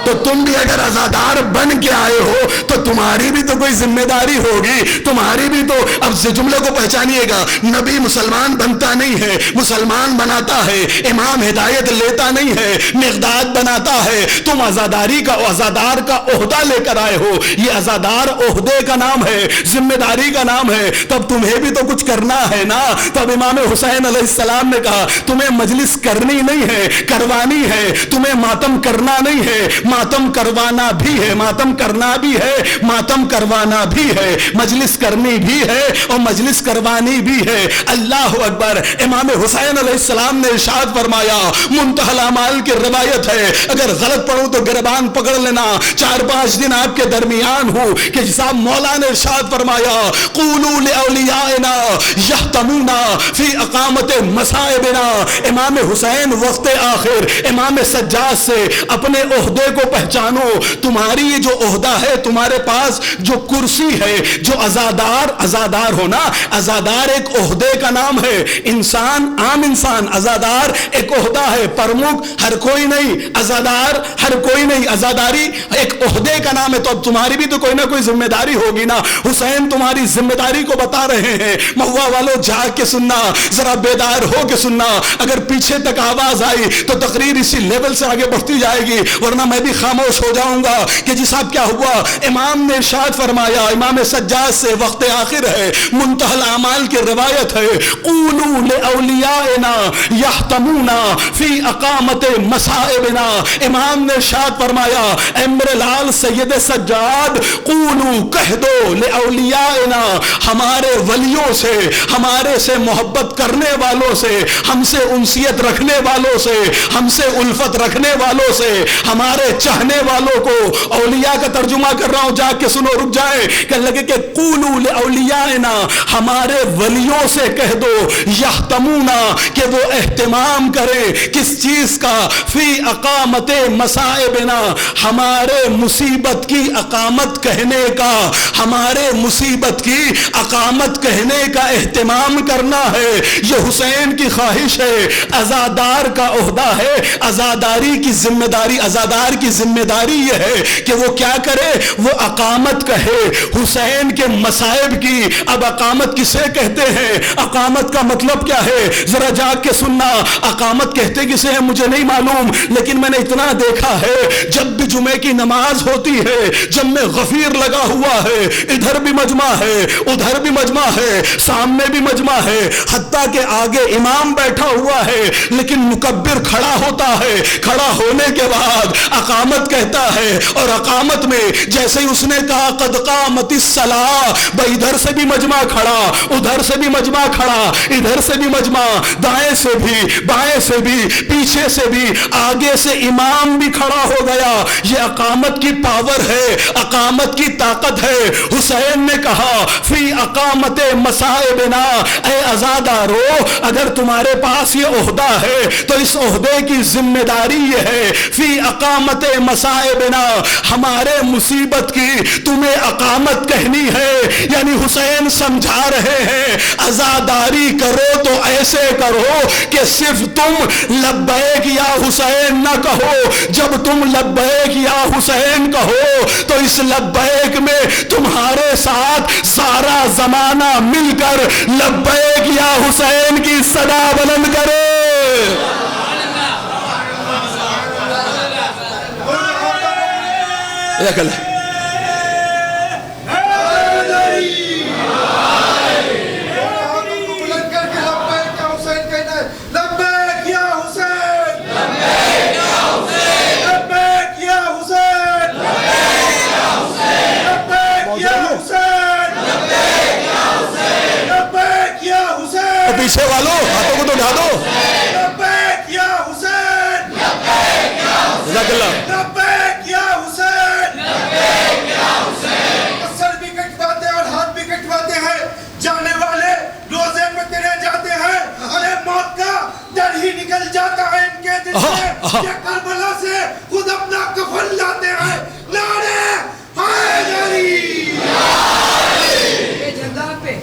تو تم بھی اگر عزادار بن کے آئے ہو تو تمہاری بھی تو کوئی ذمہ داری ہوگی، تمہاری بھی تو. اب سے جملے کو پہچانیے گا. نبی مسلمان بنتا نہیں ہے، مسلمان بناتا ہے. امام ہدایت لیتا نہیں ہے، مقداد بناتا ہے. تم عزاداری کا، عزادار کا عہدہ لے کر آئے ہو. یہ عزادار عہدے کا نام ہے، ذمہ داری کا نام ہے. تب تمہیں بھی تو کچھ کرنا ہے نا. تب امام حسین علیہ السلام نے کہا تمہیں مجلس کرنی نہیں ہے، کروانی ہے. تمہیں ماتم کرنا نہیں ہے، ماتم کروانا بھی ہے. ماتم کرنا بھی ہے، ماتم کروانا بھی ہے. مجلس کرنی بھی ہے اور مجلس کروانی بھی ہے. اللہ اکبر. امام حسین علیہ السلام نے ارشاد فرمایا، منتہی الاعمال کی روایت ہے، اگر غلط پڑھوں تو گربان پکڑ لینا. 4-5 دن آپ کے درمیان ہوں کہ صاحب مولا نے ارشاد فرمایا، قولوا لاولیائنا یحتمونا فی اقامت مصائبنا. امام حسین وقت آخر امام سجاد سے اپنے عہدے کو پہچانو. تمہاری یہ جو عہدہ ہے، تمہارے پاس جو کرسی ہے، جو عزادار ہونا، عزادار ایک عہدے کا نام ہے. انسان، عام انسان، عزادار ایک عہدہ ہے. پرمکھ ہر کوئی نہیں، عزادار ہر کوئی نہیں. عزاداری ایک عہدے کا نام ہے. تو اب تمہاری بھی تو کوئی نہ کوئی ذمہ داری ہوگی نا. حسین تمہاری ذمہ داری کو بتا رہے ہیں. مہوا والو جاگ کے سننا، ذرا بیدار ہو کے سننا. اگر پیچھے تک آواز آئی تو تقریر اسی لیول سے آگے بڑھتی جائے گی، ورنہ میں بھی خاموش ہو جاؤں گا کہ جی صاحب کیا ہوا. امام نے ارشاد فرمایا, امام سجاد سے وقت آخر ہے, منتہی الاعمال کی روایت ہے, قولوا لأولیائنا یحتمون فی اقامت مصائبنا. امام نے ارشاد فرمایا, اے میرے لال سید سجاد, قولوا کہہ دو لأولیائنا, ہمارے ولیوں سے, ہمارے سے محبت کرنے والوں سے, ہم سے انسیت رکھنے والوں سے, ہم سے الفت رکھنے والوں سے, ہمارے چاہنے والوں کو, اولیاء کا ترجمہ کر رہا ہوں, جا کے سنو, رک جائے, کہ لگے کہ قولوا لأولیائنا, ہمارے ولیوں سے کہہ دو, یحتمونا, کہ وہ اہتمام کرے کس چیز کا, فی اقامت مصائبنا, ہمارے مصیبت کی اقامت کہنے کا, ہمارے مصیبت کی اقامت کہنے کا اہتمام کرنا ہے. یہ حسین کی خواہش ہے, عزادار کا عہدہ ہے, عزاداری کی ذمہ داری, عزادار کی ذمہ داری یہ ہے کہ وہ کیا کرے, وہ اقامت کہے حسین کے مصائب کی. اب اقامت کسے کہتے ہیں, اقامت کا مطلب کیا ہے, ذرا جاگ کے سننا. اقامت کہتے کسے ہیں مجھے نہیں معلوم, لیکن میں نے اتنا دیکھا ہے, جب بھی جمعے کی نماز ہوتی ہے, جب میں غفیر لگا ہوا ہے, ادھر بھی مجمع ہے, ادھر بھی مجمع ہے, سامنے بھی مجمع ہے, حتیٰ کہ آگے امام بیٹھا ہوا ہے, لیکن مکبر کھڑا ہوتا ہے, کھڑا ہونے کے بعد اقامت کہتا ہے. اور اقامت میں جیسے ہی اس نے کہا قد قامت الصلاۃ, بھائی ادھر سے بھی مجمع کھڑا, ادھر سے بھی مجمع کھڑا, ادھر سے بھی مجمع, دائیں سے بھی, بائیں سے بھی, پیچھے سے بھی, آگے سے امام بھی کھڑا ہو گیا. یہ اقامت کی پاور ہے, اقامت کی طاقت ہے. حسین نے کہا فی اقامت مصائبنا, اے عزادارو, اگر تمہارے پاس یہ عہدہ ہے تو اس عہدے کی ذمہ داری یہ ہے, فی اقامت مصائبنا, ہمارے مصیبت کی تمہیں اقامت کہنی ہے. یعنی حسین سمجھا رہے ہیں, عزاداری کرو تو ایسے کرو کہ صرف تم لبیک یا حسین نہ کہو. جب تم لبیک یا حسین کہو تو اس لبیک میں تمہارے ساتھ سارا زمانہ مل کر لبیک یا حسین کی صدا بلند کرے. پیچھے والوں ہاتھوں کو تو اٹھا دو. لبیک یا حسین, لبیک یا حسین, لبیک یا حسین, لبیک یا حسین. سر بھی کٹواتے اور ہاتھ بھی کٹواتے ہیں, جانے والے روزے میں تیرے جاتے ہیں, انہیں موت کا ڈر ہی نکل جاتا ہے ان کے دل سے. یہ کربلا سے خود اپنا کفن لاتے ہیں. نعرے حیدری. یہ جگہ پہ,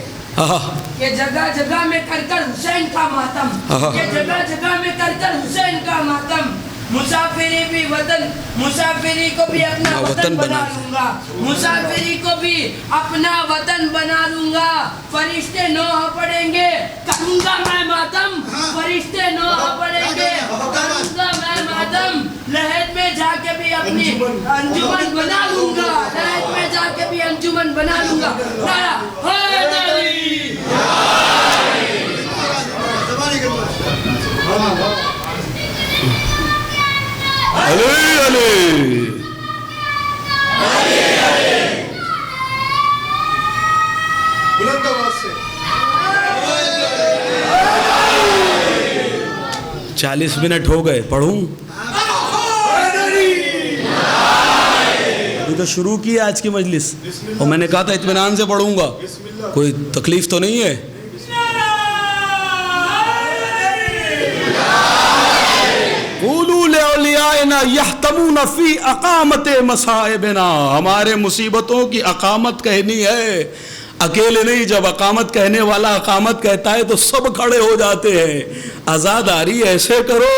یہ جگہ جگہ میں کر کر حسین کا ماتم, یہ جگہ جگہ میں کر کر حسین کا ماتم. مسافری بھی وطن, مسافری کو بھی اپنا وطن بنا لوں گا, مسافری کو بھی اپنا وطن بنا لوں گا. فرشتے نوحہ پڑھیں گے, کروں گا میں ماتم. فرشتے نوحہ پڑھیں گے, کروں گا میں ماتم. لہد میں جا کے بھی اپنی انجمن بنا لوں گا, لہد میں جا کے بھی انجمن بنا لوں گا. نعرہ حیدری. علی علی بلند آواز سے 40 منٹ ہو گئے, پڑھوں؟ ابھی تو شروع کی آج کی مجلس, اور میں نے کہا تھا اطمینان سے پڑھوں گا, کوئی تکلیف تو نہیں ہے. قولوا لأولیائنا یحتمون فی اقامت مصائبنا, ہمارے مصیبتوں کی اقامت کہنی ہے. اکیلے نہیں, جب اقامت کہنے والا اقامت کہتا ہے تو سب کھڑے ہو جاتے ہیں. عزاداری ایسے کرو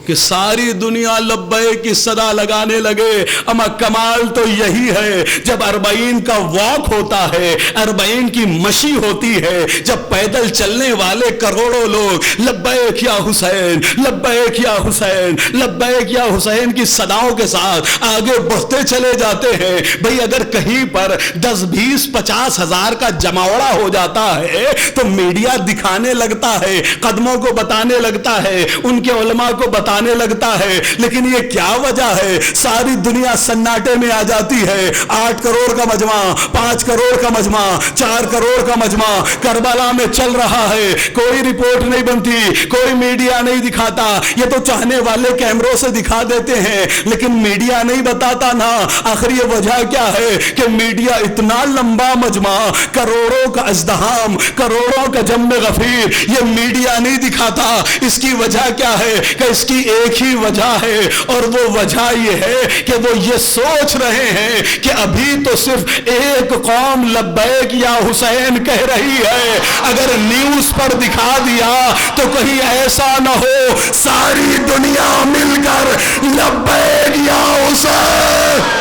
کہ ساری دنیا لبیک کی صدا لگانے لگے. اما کمال تو یہی ہے جب 40 کا واک ہوتا ہے, 40 کی مشی ہوتی ہے, جب پیدل چلنے والے کروڑوں لوگ لبیک یا حسین, لبیک یا حسین, لبیک یا حسین کی صداؤں کے ساتھ آگے بڑھتے چلے جاتے ہیں. بھئی اگر کہیں پر 10 20 50 ہزار کا جماوڑا ہو جاتا ہے تو میڈیا دکھانے لگتا ہے, قدموں کو بتانے لگتا ہے, ان کے علماء کو بتانے لگتا ہے. لیکن یہ کیا وجہ ہے؟ ساری دنیا سناٹے میں آ جاتی ہے. 8 کروڑ کا مجمع, 5 کروڑ کا مجمع, 4 کروڑ کا مجمع کربلا میں چل رہا ہے. کوئی رپورٹ نہیں بنتی, کوئی میڈیا نہیں دکھاتا. یہ تو چاہنے والے کیمروں سے دکھا دیتے ہیں لیکن میڈیا نہیں بتاتا نا. آخر یہ وجہ کیا ہے کہ میڈیا اتنا لمبا مجمع, کروڑوں کا ازدحام, کروڑوں کا جم غفیر, یہ میڈیا نہیں دکھاتا. اس کی وجہ کیا ہے کہ اس کی ایک ہی وجہ ہے, اور وہ وجہ یہ ہے کہ وہ یہ سوچ رہے ہیں کہ ابھی تو صرف ایک قوم لبیک یا حسین کہہ رہی ہے. اگر نیوز پر دکھا دیا تو کہیں ایسا نہ ہو ساری دنیا مل کر لبیک یا حسین.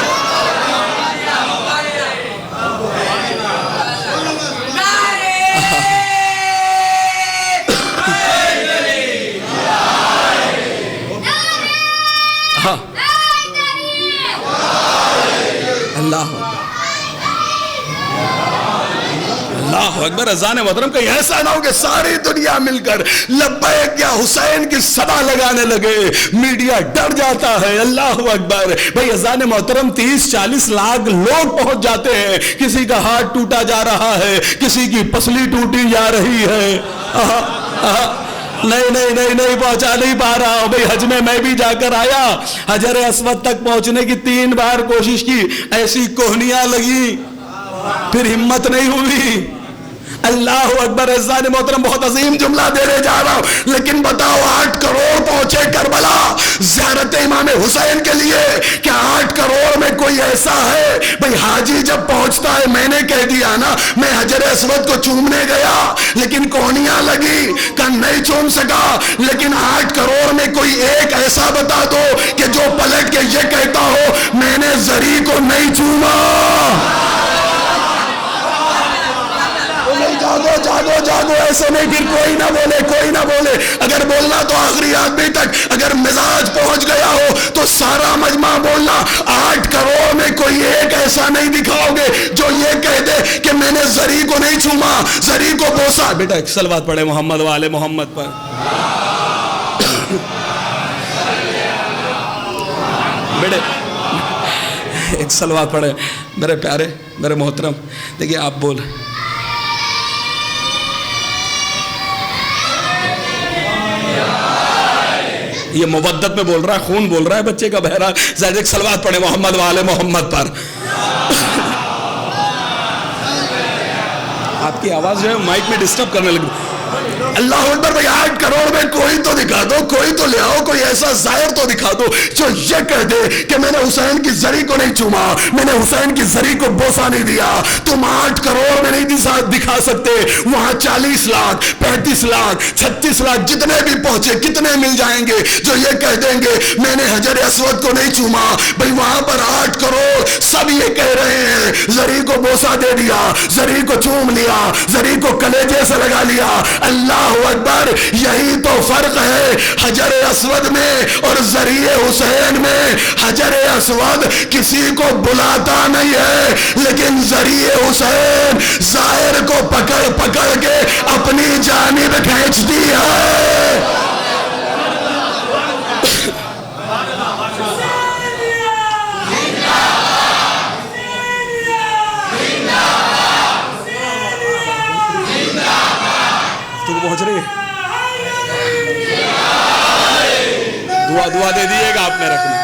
اللہ اکبر. اذان محترم کہیں ایسا نہ ہو کہ ساری دنیا مل کر لبیک یا حسین کی صدا لگانے لگے. میڈیا ڈر جاتا ہے. اللہ اکبر. بھئی اذان محترم 30-40 لاکھ لوگ پہنچ جاتے ہیں. کسی کا ہاتھ ٹوٹا جا رہا ہے, کسی کی پسلی ٹوٹی جا رہی ہے. نہیں پہنچا نہیں پا رہا. بھئی حج میں بھی جا کر آیا, حجر اسود تک پہنچنے کی 3 بار کوشش کی, ایسی کوہنیاں لگی, پھر ہمت نہیں ہوئی. اللہ اکبر. اذان محترم بہت عظیم جملہ دینے جا رہا ہوں, لیکن بتاؤ 8 کروڑ پہنچے کربلا زیارت امام حسین کے لیے. کیا 8 کروڑ میں کوئی ایسا ہے؟ بھئی حاجی جب پہنچتا ہے, میں نے کہہ دیا نا, میں حجر اسود کو چومنے گیا لیکن کونیاں لگی, کن نہیں چوم سکا. لیکن 8 کروڑ میں کوئی ایک ایسا بتا دو کہ جو پلٹ کے یہ کہتا ہو میں نے زری کو نہیں چوما. جاگو ایسے نہیں. پھر کوئی نہ بولے. اگر بولنا تو آخری آدمی تک. اگر مزاج پہنچ گیا ہو تو سارا مجمع بولنا. 8 کروڑ میں کوئی ایک ایسا نہیں دکھاؤ گے جو یہ کہہ دے کہ میں نے زری کو نہیں چھوما, زری کو بوسا. بیٹا ایک صلوات پڑھے محمد والے محمد پر. بیٹے ایک صلوات پڑھے میرے پیارے, میرے محترم. دیکھیے آپ بول, یہ مودت میں بول رہا ہے, خون بول رہا ہے بچے کا بہرا. زائد ایک صلوات پڑھے محمد والے محمد پر. آپ کی آواز جو ہے مائک میں ڈسٹرب کرنے لگی. اللہ اکبر. بھئی 8 کروڑ میں کوئی تو دکھا دو, کوئی تو لے آؤ, کوئی ایسا ظاہر تو دکھا دو جو یہ کہہ دے کہ میں نے حسین کی زری کو نہیں چوما, میں نے حسین کی زری کو بوسا نہیں دیا. تم 8 کروڑ میں نہیں دکھا سکتے. وہاں 40 لاکھ 35 لاکھ 36 لاکھ جتنے بھی پہنچے, کتنے مل جائیں گے جو یہ کہہ دیں گے میں نے حجر اسود کو نہیں چوما. بھئی وہاں پر 8 کروڑ سب یہ کہہ رہے ہیں زری کو بوسا دے دیا, زری کو چوم لیا, زری کو کلیجے سے لگا لیا. اللہ اکبر. یہی تو فرق ہے حجر اسود میں اور ذریعہ حسین میں. حجر اسود کسی کو بلاتا نہیں ہے, لیکن ذریعہ حسین ظاہر کو پکڑ کے اپنی جانب کھینچتی ہے. پہنچ رہی ہے. دعا دے دیئے گا آپ میں رکھنا.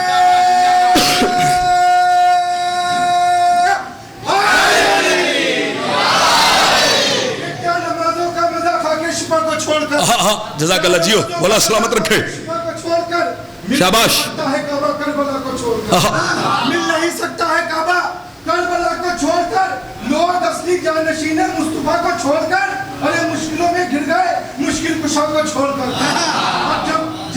جزاک اللہ جیو, بولا سلامت رکھے. شاباش. مل نہیں سکتا ہے کعبہ کربلا کو چھوڑ کر. لوگ اصلی جانشین مصطفیٰ کو چھوڑ کر اور مشکلوں میں گر گئے, مشکل کشا کو چھوڑ کر. اب جب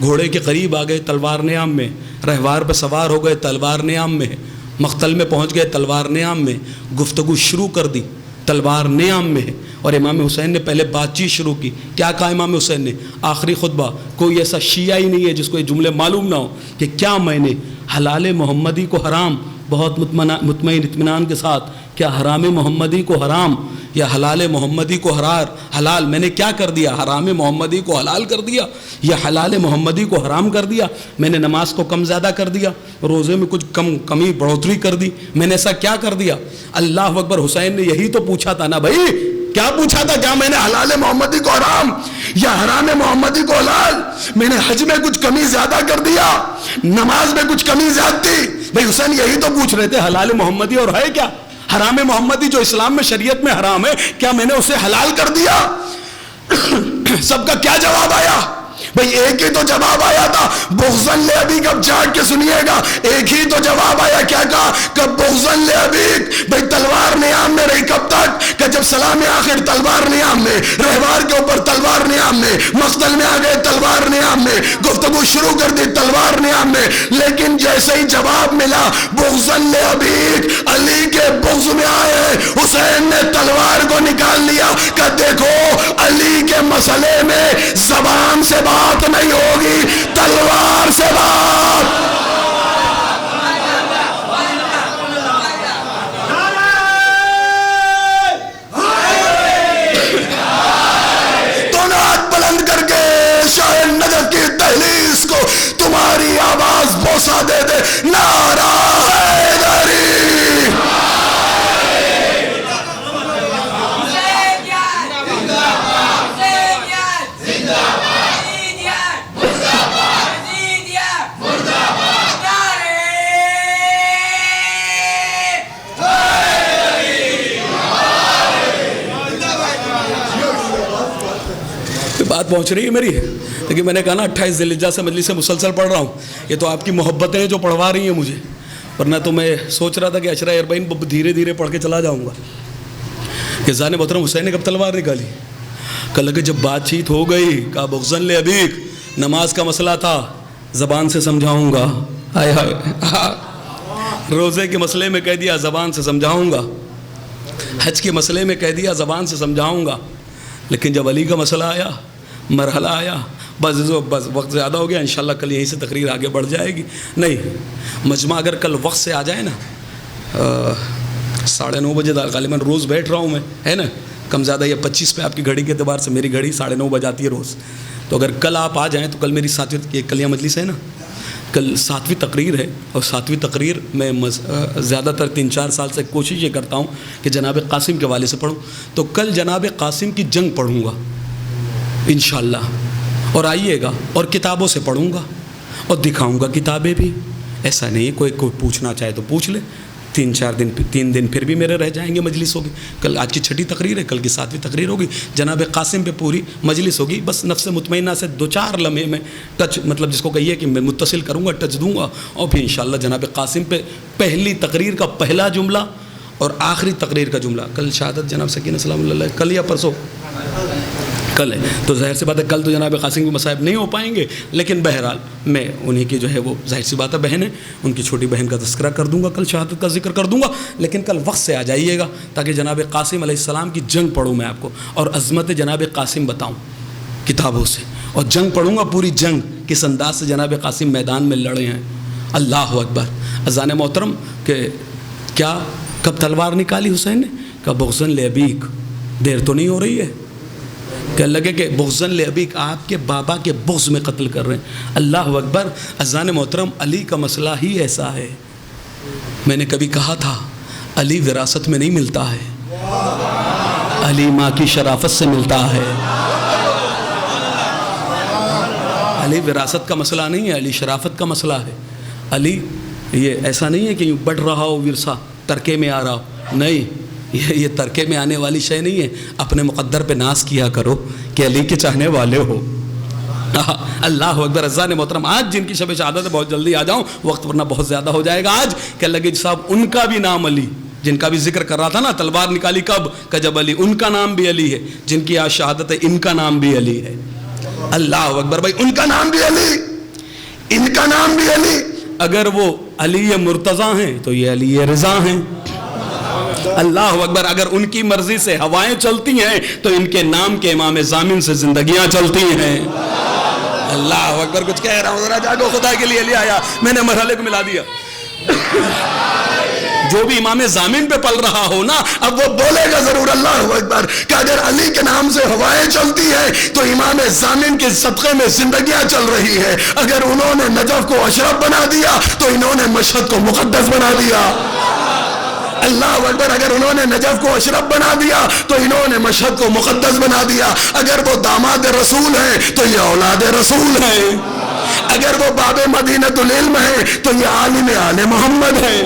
گھوڑے کے قریب آ گئے، تلوار نیام میں، رہوار پہ سوار ہو گئے، تلوار نیام میں، مقتل میں پہنچ گئے، تلوار نیام میں، گفتگو شروع کر دی، تلوار نیام میں ہے۔ اور امام حسین نے پہلے بات چیت شروع کی۔ کیا کہا امام حسین نے؟ آخری خطبہ، کوئی ایسا شیعہ ہی نہیں ہے جس کو یہ جملے معلوم نہ ہو کہ کیا میں نے حلال محمدی کو حرام، بہت مطمئن اطمینان کے ساتھ، کیا حرام محمدی کو حرام یا حلال محمدی کو حلال میں نے کیا کر دیا؟ حرام محمدی کو حلال کر دیا یا حلال محمدی کو حرام کر دیا؟ میں نے نماز کو کم زیادہ کر دیا، روزے میں کچھ کمی بڑھوتری کر دی، میں نے ایسا کیا کر دیا؟ اللہ اکبر۔ حسین نے یہی تو پوچھا تھا نا بھائی، کیا پوچھا تھا؟ کیا میں نے حلال محمدی کو حرام یا حرام محمدی کو حلال؟ میں نے حج میں کچھ کمی زیادہ کر دیا، نماز میں کچھ کمی زیادتی؟ بھائی حسین یہی تو پوچھ رہے تھے، حلال محمدی اور ہے کیا؟ حرام محمدی جو اسلام میں شریعت میں حرام ہے، کیا میں نے اسے حلال کر دیا؟ سب کا کیا جواب آیا؟ بھئی ایک ہی تو جواب آیا تھا، بغضاً لأبیک۔ اب جاگ کے سنیے گا، ایک ہی تو جواب آیا۔ کیا کہا؟ کہ بغضاً لأبیک۔ بھئی تلوار نیام میں رہی کب تک؟ کہ جب سلام آخر تلوار نیام میں، رہوار کے اوپر تلوار نیام میں، مقتل میں آ گئے تلوار نیام میں، گفتگو شروع کر دی تلوار نیام میں۔ لیکن جیسے ہی جواب ملا بغضاً لأبیک، علی کے بغض میں آئے، حسین نے تلوار کو نکال لیا کہ دیکھو علی کے مسئلے میں زبان سے بات نہیں ہوگی، تلوار سے بات۔ تو نعت بلند کر کے شاہ نجف کی دہلیز کو تمہاری آواز بوسہ دے دے، نعرہ حیدری۔ بات پہنچ رہی ہے میری، لیکن میں نے کہا نا 28 ذی الحجہ سے مجلس سے مسلسل پڑھ رہا ہوں، یہ تو آپ کی محبتیں ہیں جو پڑھوا رہی ہیں مجھے، ورنہ تو میں سوچ رہا تھا کہ عشرہ اربعین دھیرے دھیرے پڑھ کے چلا جاؤں گا۔ کہ ذان محترم حسین نے کب تلوار نکالی؟ کل کہ جب بات چیت ہو گئی، کہا بغضاً لأبیک، نماز کا مسئلہ تھا، زبان سے سمجھاؤں گا، ہائے ہائے، روزے کے مسئلے میں کہہ دیا زبان سے سمجھاؤں گا، حج کے مسئلے میں کہہ دیا زبان سے سمجھاؤں گا، لیکن جب علی کا مسئلہ آیا، مرحلہ آیا، بس وقت زیادہ ہو گیا، انشاءاللہ کل یہیں سے تقریر آگے بڑھ جائے گی۔ نہیں، مجمع اگر کل وقت سے آ جائے نا، 9:30 بجے غالباً روز بیٹھ رہا ہوں میں، ہے نا، کم زیادہ یہ 25 پہ آپ کی گھڑی کے اعتبار سے، میری گھڑی 9:30 بجاتی ہے روز، تو اگر کل آپ آ جائیں تو کل میری 7ویں کلیہ مجلس ہے نا، کل 7ویں تقریر ہے، اور 7ویں تقریر میں زیادہ تر 3-4 سال سے کوشش یہ کرتا ہوں کہ جناب قاسم کے والے سے پڑھوں، تو کل جناب قاسم کی جنگ پڑھوں گا انشاءاللہ، اور آئیے گا، اور کتابوں سے پڑھوں گا اور دکھاؤں گا کتابیں بھی، ایسا نہیں کوئی پوچھنا چاہے تو پوچھ لے، 3 دن پھر بھی میرے رہ جائیں گے، مجلس ہوگی، کل آج کی 6ٹھی تقریر ہے، کل کی 7ویں تقریر ہوگی، جناب قاسم پہ پوری مجلس ہوگی، بس نفس مطمئنہ سے 2-4 لمحے میں ٹچ، مطلب جس کو کہیے کہ میں متصل کروں گا، ٹچ دوں گا، اور پھر انشاءاللہ جناب قاسم پہ پہلی تقریر کا پہلا جملہ اور آخری تقریر کا جملہ، کل شہادت جناب سکینہ سلام اللہ علیہ، کل یا پرسوں، کل ہے، تو ظاہر سی بات ہے کل تو جناب قاسم کے مصائب نہیں ہو پائیں گے، لیکن بہرحال میں انہی کی جو ہے وہ ظاہر سی بات ہے بہن ہے، ان کی چھوٹی بہن کا تذکرہ کر دوں گا، کل شہادت کا ذکر کر دوں گا، لیکن کل وقت سے آ جائیے گا تاکہ جناب قاسم علیہ السلام کی جنگ پڑھوں میں آپ کو، اور عظمت جناب قاسم بتاؤں کتابوں سے، اور جنگ پڑھوں گا، پوری جنگ کس انداز سے جناب قاسم میدان میں لڑے ہیں۔ اللہ اکبر۔ اذان محترم کہ کیا کب تلوار نکالی حسین نے؟ کہ بغضاً لأبیک، دیر تو نہیں ہو رہی ہے کہ لگے کہ بغضاً لأبیک آپ کے بابا کے بغض میں قتل کر رہے ہیں۔ اللہ اکبر۔ اذان محترم علی کا مسئلہ ہی ایسا ہے، میں نے کبھی کہا تھا علی وراثت میں نہیں ملتا ہے، علی ماں کی شرافت سے ملتا ہے۔ علی وراثت کا مسئلہ نہیں ہے، علی شرافت کا مسئلہ ہے۔ علی یہ ایسا نہیں ہے کہ یوں بڑھ رہا ہو ورثہ، ترکے میں آ رہا ہو، نہیں، یہ ترکے میں آنے والی شے نہیں ہے۔ اپنے مقدر پہ ناز کیا کرو کہ علی کے چاہنے والے ہو۔ اللہ اکبر۔ اذان محترم آج جن کی شب شہادت ہے بہت جلدی آ جاؤں، وقت ورنہ بہت زیادہ ہو جائے گا آج، کہ لگے صاحب ان کا بھی نام علی، جن کا بھی ذکر کر رہا تھا نا، تلوار نکالی کب؟ کہ جب علی، ان کا نام بھی علی ہے، جن کی آج شہادت ہے ان کا نام بھی علی ہے۔ اللہ اکبر بھائی، ان کا نام بھی علی، ان کا نام بھی علی. اگر وہ علی مرتضیٰ ہیں تو یہ علی رضا ہیں. اللہ اکبر. اگر ان کی مرضی سے ہوائیں چلتی ہیں تو ان کے نام کے امام ضامن سے زندگیاں چلتی ہیں. اللہ اکبر. کچھ کہہ رہا ہوں، ذرا جاگو، خدا کے لیے. علی آیا، میں نے مرحلے کو ملا دیا. جو بھی امام ضامن پہ پل رہا ہو نا، اب وہ بولے گا ضرور اللہ اکبر کہ اگر علی کے نام سے ہوائیں چلتی ہیں تو امام ضامن کے صدقے میں زندگیاں چل رہی ہے. اگر انہوں نے نجف کو اشرف بنا دیا تو انہوں نے مشہد کو مقدس بنا دیا. اللہ اکبر. اگر انہوں نے نجف کو اشرف بنا دیا تو انہوں نے مشہد کو مقدس بنا دیا. اگر وہ داماد رسول ہیں تو یہ اولاد رسول ہیں. اگر وہ باب مدینۃ العلم ہیں تو یہ عالم آل محمد ہیں.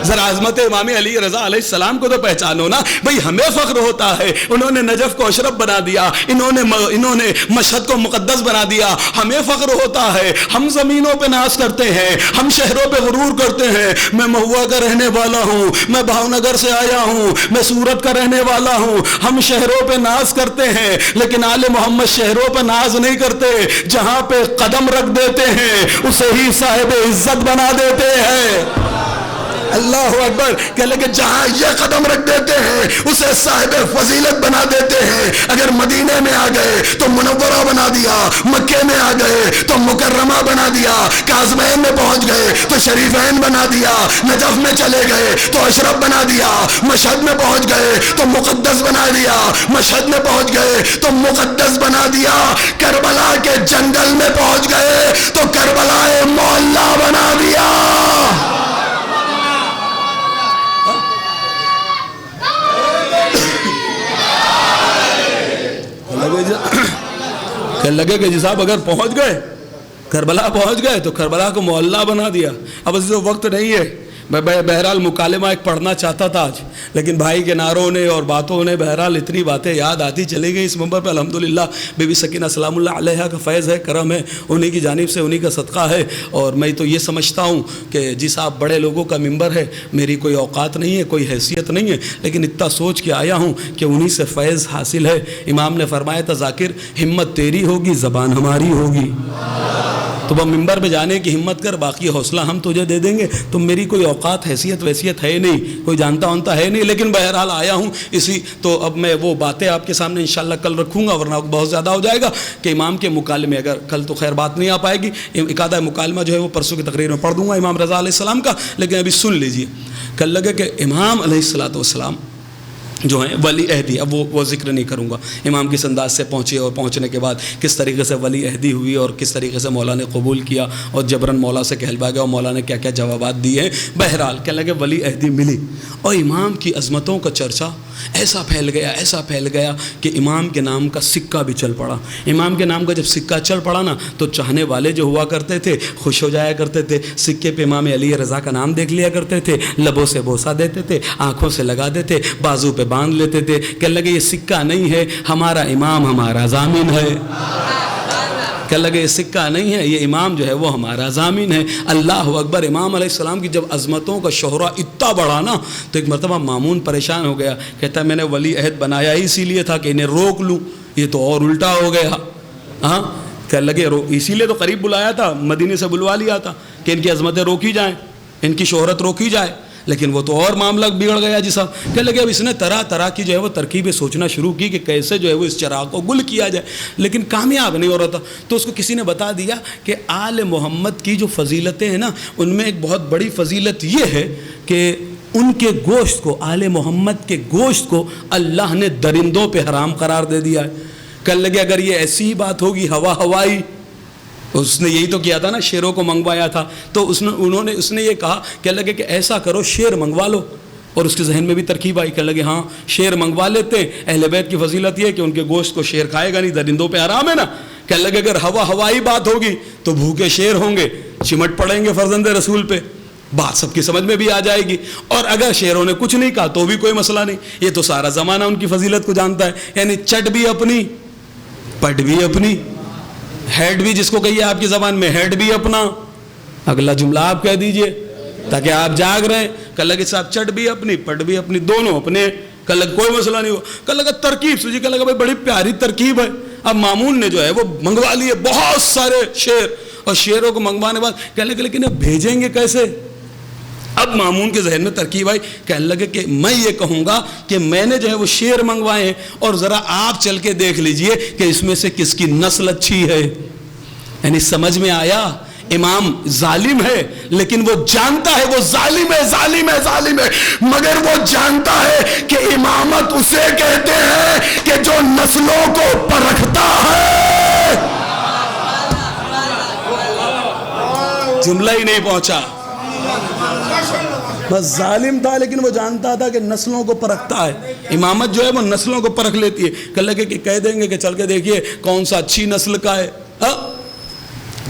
ذرا عظمت امام علی رضا علیہ السلام کو تو پہچانو نا بھئی. ہمیں فخر ہوتا ہے انہوں نے نجف کو اشرف بنا دیا، انہوں نے مشہد کو مقدس بنا دیا. ہمیں فخر ہوتا ہے. ہم زمینوں پہ ناز کرتے ہیں، ہم شہروں پہ غرور کرتے ہیں. میں مہوا کا رہنے والا ہوں، میں بھاؤنگر سے آیا ہوں، میں سورت کا رہنے والا ہوں. ہم شہروں پہ ناز کرتے ہیں لیکن آل محمد شہروں پہ ناز نہیں کرتے. جہاں پہ قدم رکھ دیتے ہیں اسے ہی صاحب عزت بنا دیتے ہیں. اللہ اکبر. کہ لگے جہاں یہ قدم رکھ دیتے ہیں اسے صاحب فضیلت بنا دیتے ہیں. اگر مدینے میں آ گئے تو منورہ بنا دیا، مکے میں آ گئے تو مکرمہ بنا دیا، کاظمین میں پہنچ گئے تو شریفین بنا دیا، نجف میں چلے گئے تو اشرف بنا دیا، مشہد میں پہنچ گئے تو مقدس بنا دیا، مشہد میں پہنچ گئے تو مقدس بنا دیا. کربلا کے جنگل میں پہنچ گئے تو کربلا معلیٰ بنا دیا. کہ لگے کہ جی صاحب اگر پہنچ گئے، کربلا پہنچ گئے تو کربلا کو معلیٰ بنا دیا. اب اس وقت نہیں ہے. میں بہرحال مکالمہ ایک پڑھنا چاہتا تھا آج، لیکن بھائی کے نعروں نے اور باتوں نے بہرحال اتنی باتیں یاد آتی چلی گئی اس منبر پہ. الحمدللہ بی بی سکینہ سلام اللہ علیہا کا فیض ہے، کرم ہے، انہی کی جانب سے، انہی کا صدقہ ہے. اور میں تو یہ سمجھتا ہوں کہ جی صاحب بڑے لوگوں کا منبر ہے، میری کوئی اوقات نہیں ہے، کوئی حیثیت نہیں ہے، لیکن اتنا سوچ کے آیا ہوں کہ انہی سے فیض حاصل ہے. امام نے فرمایا تھا ذاکر ہمت تیری ہوگی زبان ہماری ہوگی. تو وہ منبر پہ جانے کی ہمت کر، باقی حوصلہ ہم تجھے دے دیں گے. تو میری کوئی اوقات حیثیت ویثیت ہے نہیں، کوئی جانتا ہونتا ہے نہیں، لیکن بہرحال آیا ہوں اسی. تو اب میں وہ باتیں آپ کے سامنے انشاءاللہ کل رکھوں گا، ورنہ بہت زیادہ ہو جائے گا. کہ امام کے مکالمے، اگر کل تو خیر بات نہیں آ پائے گی، ایک آدھا مکالمہ جو ہے وہ پرسوں کی تقریر میں پڑھ دوں گا امام رضا علیہ السلام کا. لیکن ابھی سن لیجئے. کل لگے کہ امام علیہ السلام جو ہیں ولی عہدی، اب وہ ذکر نہیں کروں گا. امام کس انداز سے پہنچے اور پہنچنے کے بعد کس طریقے سے ولی عہدی ہوئی اور کس طریقے سے مولا نے قبول کیا اور جبرن مولا سے کہلوا گیا اور مولا نے کیا کیا جوابات دیے ہیں. بہرحال کہنے لگے ولی عہدی ملی اور امام کی عظمتوں کا چرچا ایسا پھیل گیا کہ امام کے نام کا سکہ بھی چل پڑا. امام کے نام کا جب سکہ چل پڑا نا تو چاہنے والے جو ہوا کرتے تھے خوش ہو جایا کرتے تھے. سکے پہ امام علی رضا کا نام دیکھ لیا کرتے تھے، لبوں سے بوسہ دیتے تھے، آنکھوں سے لگا دیتے، بازو پہ باندھ لیتے تھے. کہنے لگے یہ سکہ نہیں ہے، ہمارا امام ہمارا ضامن ہے. کہنے لگے یہ سکہ نہیں ہے، یہ امام جو ہے وہ ہمارا ضامن ہے. اللہ اکبر. امام علیہ السلام کی جب عظمتوں کا شہرہ اتنا بڑھا نا تو ایک مرتبہ مامون پریشان ہو گیا. کہتا ہے میں نے ولی عہد بنایا ہی اسی لیے تھا کہ انہیں روک لوں، یہ تو اور الٹا ہو گیا. ہاں کہنے لگے اسی لیے تو قریب بلایا تھا، مدینے سے بلوا لیا تھا کہ ان کی عظمتیں روکی جائیں، ان کی شہرت روکی جائے، لیکن وہ تو اور معاملہ بگڑ گیا جی صاحب. کہنے لگے اب اس نے طرح طرح کی جو ہے وہ ترکیبیں سوچنا شروع کی کہ کیسے جو ہے وہ اس چراغ کو گل کیا جائے، لیکن کامیاب نہیں ہو رہا تھا. تو اس کو کسی نے بتا دیا کہ آل محمد کی جو فضیلتیں ہیں نا ان میں ایک بہت بڑی فضیلت یہ ہے کہ ان کے گوشت کو، آل محمد کے گوشت کو اللہ نے درندوں پہ حرام قرار دے دیا ہے. کہنے لگے اگر یہ ایسی ہی بات ہوگی ہوائی، اس نے یہی تو کیا تھا نا، شیروں کو منگوایا تھا. تو اس نے یہ کہا کہ لگے کہ ایسا کرو شیر منگوا لو. اور اس کے ذہن میں بھی ترکیب آئی کہ لگے ہاں شیر منگوا لیتے ہیں. اہل بیت کی فضیلت یہ ہے کہ ان کے گوشت کو شیر کھائے گا نہیں، درندوں پہ حرام ہے نا. کہ لگے اگر ہوائی بات ہوگی تو بھوکے شیر ہوں گے، چمٹ پڑیں گے فرزند رسول پہ. بات سب کی سمجھ میں بھی آ جائے گی. اور اگر شیروں نے کچھ نہیں کہا تو بھی کوئی مسئلہ نہیں. یہ تو سارا زمانہ ان کی فضیلت کو جانتا ہے. یعنی چٹ بھی اپنی، پٹ بھی اپنی، ہیڈ بھی جس کو کہیے آپ کی زبان میں، ہیڈ بھی اپنا. اگلا جملہ آپ کہہ دیجئے تاکہ آپ جاگ رہے ہیں. کہنے لگے صاحب چٹ بھی اپنی، پٹ بھی اپنی، دونوں اپنے. کہنے لگے کوئی مسئلہ نہیں ہو. کہنے لگا ترکیب سوچی. کہنے لگا بھائی بڑی پیاری ترکیب ہے. اب مامون نے جو ہے وہ منگوا لیے بہت سارے شیر، اور شیروں کو منگوانے بعد کہنے لگے لیکن اب بھیجیں گے کیسے؟ اب مامون کے ذہن میں ترکیب آئی، کہنے لگے کہ میں یہ کہوں گا کہ میں نے جو ہے وہ شیر منگوائے ہیں، اور ذرا آپ چل کے دیکھ لیجئے کہ اس میں سے کس کی نسل اچھی ہے۔ یعنی سمجھ میں آیا، امام ظالم ہے لیکن وہ جانتا ہے وہ ظالم ہے، ظالم ہے، ظالم ہے، مگر وہ جانتا ہے کہ امامت اسے کہتے ہیں کہ جو نسلوں کو پرکھتا ہے۔ جملہ ہی نہیں پہنچا، بس ظالم تھا لیکن وہ جانتا تھا کہ نسلوں کو پرکھتا ہے۔ امامت جو ہے وہ نسلوں کو پرکھ لیتی ہے۔ کہنے لگے کہ کہہ دیں گے کہ چل کے دیکھیے کون سا اچھی نسل کا ہے۔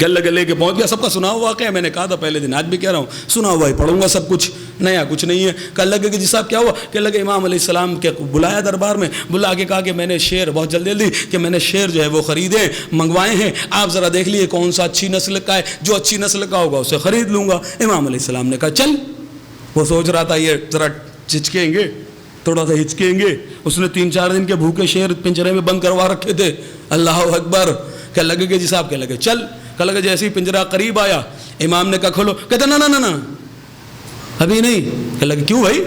گلے لے کے پہنچ گیا، سب کا سنا ہوا واقعہ ہے، میں نے کہا تھا پہلے دن، آج بھی کہہ رہا ہوں، سنا ہوا ہی پڑھوں گا، سب کچھ نیا کچھ نہیں ہے۔ کہنے لگے کہ جی صاحب کیا ہوا؟ کہنے لگے امام علیہ السلام کے بلایا دربار میں، بلا کے کہا کہ میں نے شیر بہت جلدی کہ میں نے شیر جو ہے وہ خریدے منگوائے ہیں، آپ ذرا دیکھ لیے کون سا اچھی نسل کا ہے، جو اچھی نسل کا ہوگا اسے خرید لوں گا۔ امام علیہ السلام نے کہا چل۔ وہ سوچ رہا تھا یہ ذرا چچکیں گے، تھوڑا سا ہچکیں گے، اس نے 3-4 دن کے بھوکے شیر پنجرے میں بند کروا رکھے تھے۔ اللہ اکبر۔ کہنے لگے کہ جی صاحب، کہنے لگے چل۔ کہنے لگے جیسے ہی پنجرہ قریب آیا، امام نے کہا کھولو، کہتا نا نا نا نا ابھی نہیں۔ کہنے لگے کیوں بھائی؟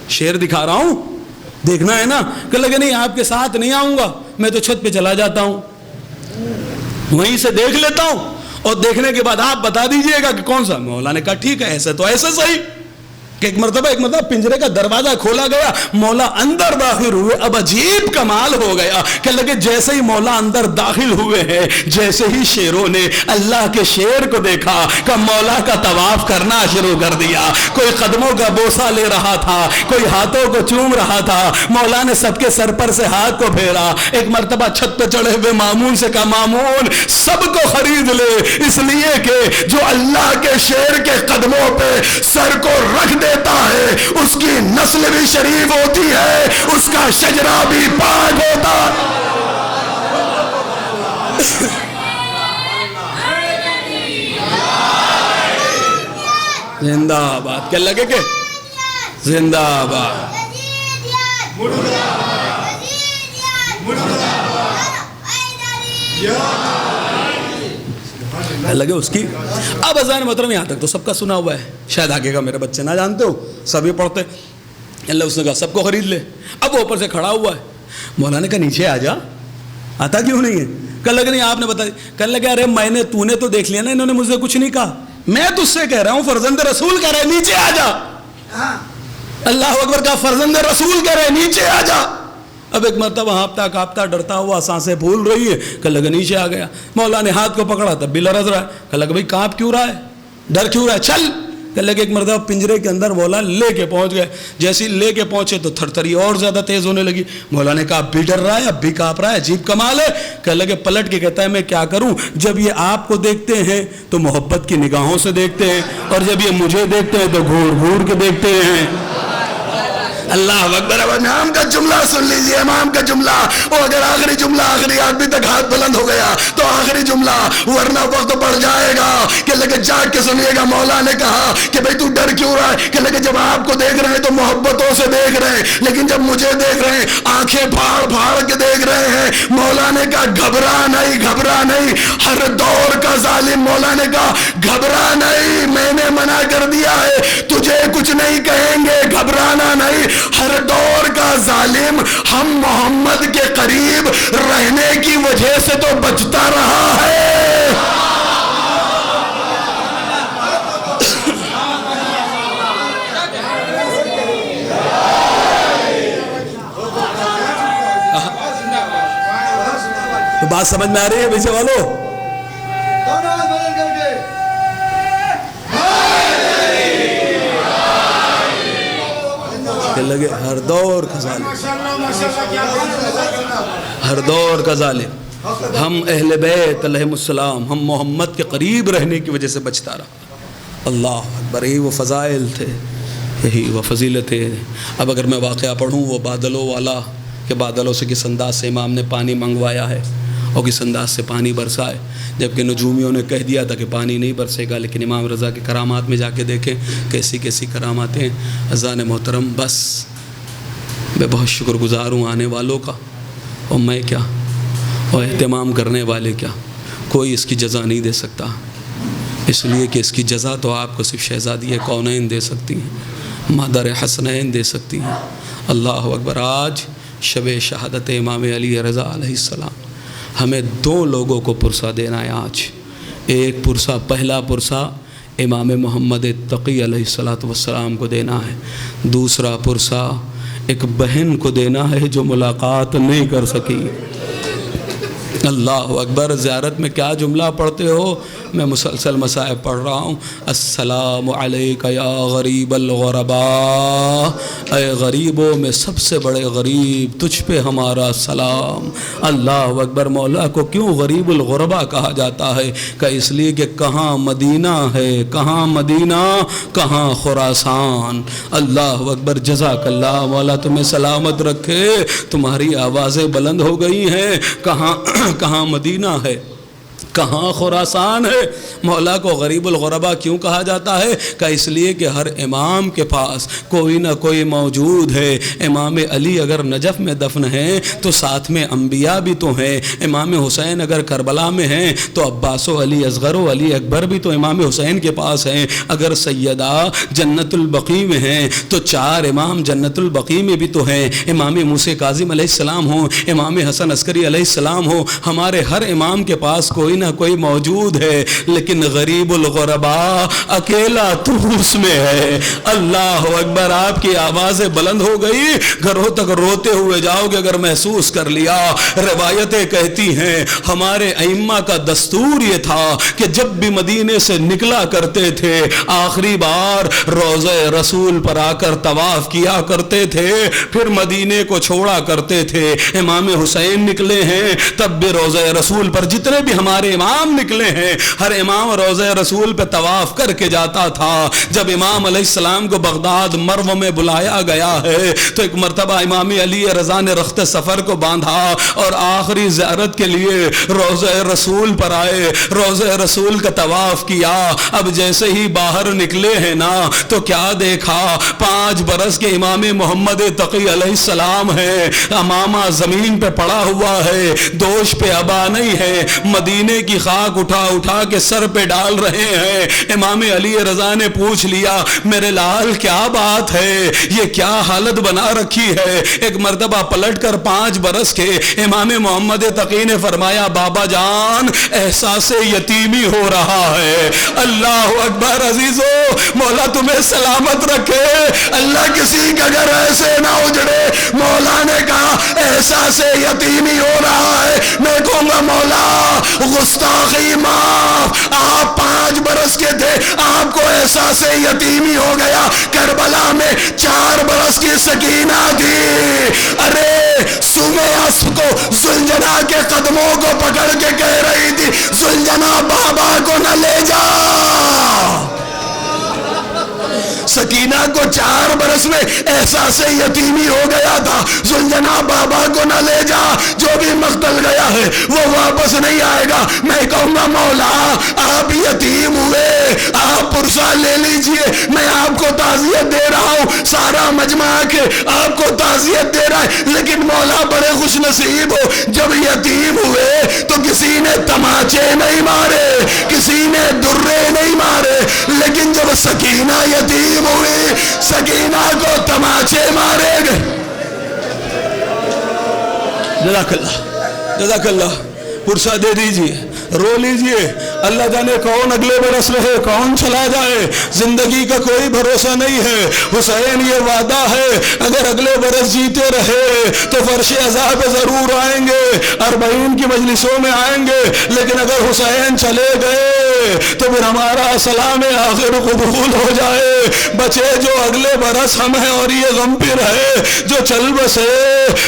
شیر دکھا رہا ہوں، دیکھنا ہے نا۔ کہنے لگے نہیں، آپ کے ساتھ نہیں آؤں گا، میں تو چھت پہ چلا جاتا ہوں، وہیں سے دیکھ لیتا ہوں، اور دیکھنے کے بعد آپ بتا دیجئے گا کہ کون سا۔ مولا نے کہا ٹھیک ہے، ایسے تو ایسے صحیح۔ کہ ایک مرتبہ پنجرے کا دروازہ کھولا گیا، مولا اندر داخل ہوئے۔ اب عجیب کمال ہو گیا کہ لگے جیسے ہی مولا اندر داخل ہوئے ہیں، جیسے ہی شیروں نے اللہ کے شیر کو دیکھا کہ مولا کا طواف کرنا شروع کر دیا۔ کوئی قدموں کا بوسہ لے رہا تھا، کوئی ہاتھوں کو چوم رہا تھا۔ مولا نے سب کے سر پر سے ہاتھ کو پھیرا۔ ایک مرتبہ چھت پہ چڑھے ہوئے مامون سے کہا مامون سب کو خرید لے، اس لیے کہ جو اللہ کے شیر کے قدموں پہ سر کو رکھ دیتا ہے اس کی نسل بھی شریف ہوتی ہے، اس کا شجرہ بھی پاک ہوتا ہے۔ زندہ آباد۔ کیا لگے کہ زندہ آباد۔ لگے اس کی۔ اب اذان محترم یہاں تک تو سب کا سنا ہوا ہے، شاید آگے کا میرے بچے نہ جانتے ہو، سبھی پڑھتے۔ اللہ اس نے کہا سب کو خرید لے۔ اب وہ اوپر سے کھڑا ہوا ہے، مولا نے کہا نیچے آ جا، آتا کیوں نہیں ہے؟ کہنے لگے نہیں آپ نے بتا دی۔ کہنے لگے ارے تو نے تو دیکھ لیا نا، انہوں نے مجھ سے کچھ نہیں کہا، میں تجھ سے کہہ رہا ہوں، فرزند رسول کہہ رہے نیچے آ جا۔ اللہ اکبر کا فرزند رسول کہہ رہے نیچے آ جا۔ اب ایک مرتبہ ہانپتا کانپتا ڈرتا ہوا سانسیں پھول رہی ہے، کہ لگا نیچے آ گیا۔ مولا نے ہاتھ کو پکڑا تب بھی لرز رہا ہے، کہ لگا بھائی کانپ کیوں رہا ہے، ڈر کیوں رہا ہے، چل۔ کہ لگے ایک مرتبہ پنجرے کے اندر مولا لے کے پہنچ گئے۔ جیسے لے کے پہنچے تو تھر تھری اور زیادہ تیز ہونے لگی۔ مولا نے کہا اب بھی ڈر رہا ہے، اب بھی کانپ رہا ہے، عجیب کمال ہے۔ کہ لگے پلٹ کے کہتا ہے میں کیا کروں، جب یہ آپ کو دیکھتے ہیں تو محبت کی نگاہوں سے دیکھتے ہیں، اور جب یہ مجھے دیکھتے ہیں تو گھور گھور کے دیکھتے ہیں۔ اللہ اکبر۔ اب امام کا جملہ سن لیجیے، امام کا جملہ، اور اگر آخری جملہ آخری آدمی تک ہاتھ بلند ہو گیا تو آخری جملہ، ورنہ وقت بڑھ جائے گا۔ کہ لگے جاگ کے سنیے گا، مولا نے کہا کہ بھئی تو ڈر کیوں رہا ہے؟ کہ لگے جب آپ کو دیکھ رہے ہیں تو محبتوں سے دیکھ رہے ہیں، لیکن جب مجھے دیکھ رہے ہیں آنکھیں پھاڑ پھاڑ کے دیکھ رہے ہیں۔ مولا نے کہا گھبرا نہیں، گھبرا نہیں، ہر دور کا ظالم۔ مولا نے کہا گھبرا نہیں، میں نے منع کر دیا ہے، تجھے کچھ نہیں کہیں گے، گھبرانا نہیں۔ ہر دور کا ظالم ہم محمد کے قریب رہنے کی وجہ سے تو بچتا رہا ہے۔ بات سمجھ میں آ رہی ہے پیچھے والوں؟ لگے ہر دور کا ظالم، ہر دور کا ظالم ہم اہل بیت علیہم السلام، ہم محمد کے قریب رہنے کی وجہ سے بچتا رہا۔ اللہ اکبر۔ یہی وہ فضائل تھے، یہی وہ فضیلتیں۔ اب اگر میں واقعہ پڑھوں وہ بادلوں والا، کہ بادلوں سے کس انداز سے امام نے پانی منگوایا ہے اور کس انداز سے پانی برسا ہے، جبکہ نجومیوں نے کہہ دیا تھا کہ پانی نہیں برسے گا، لیکن امام رضا کے کرامات میں جا کے دیکھیں کیسی کیسی کرامات ہیں۔ اذان محترم، بس میں بہت شکر گزار ہوں آنے والوں کا، اور میں کیا، اور اہتمام کرنے والے کیا، کوئی اس کی جزا نہیں دے سکتا، اس لیے کہ اس کی جزا تو آپ کو صرف شہزادی کونین دے سکتی ہیں، مادر حسنین دے سکتی ہیں۔ اللہ اکبر۔ آج شب شہادت امام علی رضا علیہ السلام، ہمیں 2 لوگوں کو پرسہ دینا ہے آج۔ ایک پرسہ، پہلا پرسہ امام محمد تقی علیہ السلام کو دینا ہے، دوسرا پرسہ ایک بہن کو دینا ہے جو ملاقات نہیں کر سکی۔ اللہ اکبر۔ زیارت میں کیا جملہ پڑھتے ہو؟ میں مسلسل مصائب پڑھ رہا ہوں۔ السلام علیکہ یا غریب الغرباء، اے غریبوں میں سب سے بڑے غریب، تجھ پہ ہمارا سلام۔ اللہ اکبر۔ مولا کو کیوں غریب الغرباء کہا جاتا ہے؟ کہ اس لیے کہ کہاں مدینہ ہے، کہاں مدینہ، کہاں خراسان۔ اللہ اکبر۔ جزاک اللہ، مولا تمہیں سلامت رکھے، تمہاری آوازیں بلند ہو گئی ہیں۔ کہاں مدینہ ہے، کہاں خراسان ہے۔ مولا کو غریب الغرباء کیوں کہا جاتا ہے؟ کہ اس لیے کہ ہر امام کے پاس کوئی نہ کوئی موجود ہے۔ امام علی اگر نجف میں دفن ہیں تو ساتھ میں انبیاء بھی تو ہیں۔ امام حسین اگر کربلا میں ہیں تو عباس و علی اصغر و علی اکبر بھی تو امام حسین کے پاس ہیں۔ اگر سیدہ جنت البقیع میں ہیں تو 4 امام جنت البقیع میں بھی تو ہیں۔ امام موسیٰ کاظم علیہ السلام ہوں، امام حسن عسکری علیہ السلام ہوں، ہمارے ہر امام کے پاس کوئی نہ کوئی موجود ہے، لیکن غریب الغرباء اکیلا تو اس میں ہے۔ اللہ اکبر۔ آپ کی آوازیں بلند ہو گئی، گھروں تک روتے ہوئے جاؤ گے اگر محسوس کر لیا۔ روایتیں کہتی ہیں ہمارے ائمہ کا دستور یہ تھا کہ جب بھی مدینے سے نکلا کرتے تھے آخری بار روضہ رسول پر آ کر طواف کیا کرتے تھے، پھر مدینے کو چھوڑا کرتے تھے۔ امام حسین نکلے ہیں تب بھی روضہ رسول پر، جتنے بھی ہمارے امام نکلے ہیں ہر امام روضہ رسول پہ طواف کر کے جاتا تھا۔ جب امام علیہ السلام کو بغداد مرو میں بلایا گیا ہے تو ایک مرتبہ امام علی رضا نے رخت سفر کو باندھا اور آخری زیارت کے لیے روضہ رسول پر آئے، روضہ رسول کا طواف کیا۔ اب جیسے ہی باہر نکلے ہیں نا تو کیا دیکھا؟ 5 برس کے امام محمد تقی علیہ السلام ہے، امامہ زمین پہ پڑا ہوا ہے، دوش پہ ابا نہیں ہے، مدینے کی خاک اٹھا اٹھا کے سر پہ ڈال رہے ہیں۔ امام علی رضا نے پوچھ لیا میرے لال کیا بات ہے، یہ کیا حالت بنا رکھی ہے؟ ایک مرتبہ پلٹ کر 5 برس کے امام محمد تقی نے فرمایا بابا جان احساس یتیمی ہو رہا ہے۔ اللہ اکبر۔ عزیزو مولا تمہیں سلامت رکھے، اللہ کسی کا گھر ایسے نہ اجڑے۔ مولا نے کہا احساس یتیمی ہو رہا ہے، میں کہوں گا مولا گستاخی معاف، آپ 5 برس کے تھے، آپ کو احساس یتیمی ہو گیا۔ کربلا میں 4 برس کی سکینہ تھی، ارے سمیہ کو زلجنا کے قدموں کو پکڑ کے کہہ رہی تھی زلجنا بابا کو نہ لے جا۔ سکینہ کو 4 برس میں احساس یتیمی ہو گیا تھا، زلجنا بابا کو نہ لے جا، جو بھی مقتل گیا ہے وہ واپس نہیں آئے گا۔ میں کہوں گا مولا آپ یتیم ہوئے، آپ پرسہ لے لیجئے، میں آپ کو تعزیت دے رہا ہوں، سارا مجمع کے آپ کو تعزیت دے رہا ہے، لیکن مولا بڑے خوش نصیب ہو جب یتیم ہوئے تو کسی نے تماچے نہیں مارے، کسی نے درے نہیں مارے، لیکن جب سکینہ یتیم ہوئی سکینہ کو تماچے مارے گئے۔ جزاک اللہ، جزاک اللہ۔ پرسہ دے دیجئے، رو لیجئے، اللہ جانے کون اگلے برس رہے کون چلا جائے، زندگی کا کوئی بھروسہ نہیں ہے۔ حسین یہ وعدہ ہے اگر اگلے برس جیتے رہے تو فرش عزا پہ ضرور آئیں گے، 40 کی مجلسوں میں آئیں گے، لیکن اگر حسین چلے گئے تو پھر ہمارا سلام آخر قبول ہو جائے۔ بچے جو اگلے برس ہم ہیں اور یہ غم پھر ہے جو چل بسے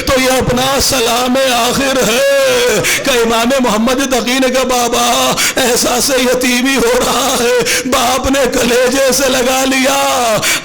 تو یہ اپنا سلام آخر ہے۔ کہ امام محمد تقی نے کہا بابا احساس یتیمی ہو رہا ہے، باپ نے کلیجے سے لگا لیا۔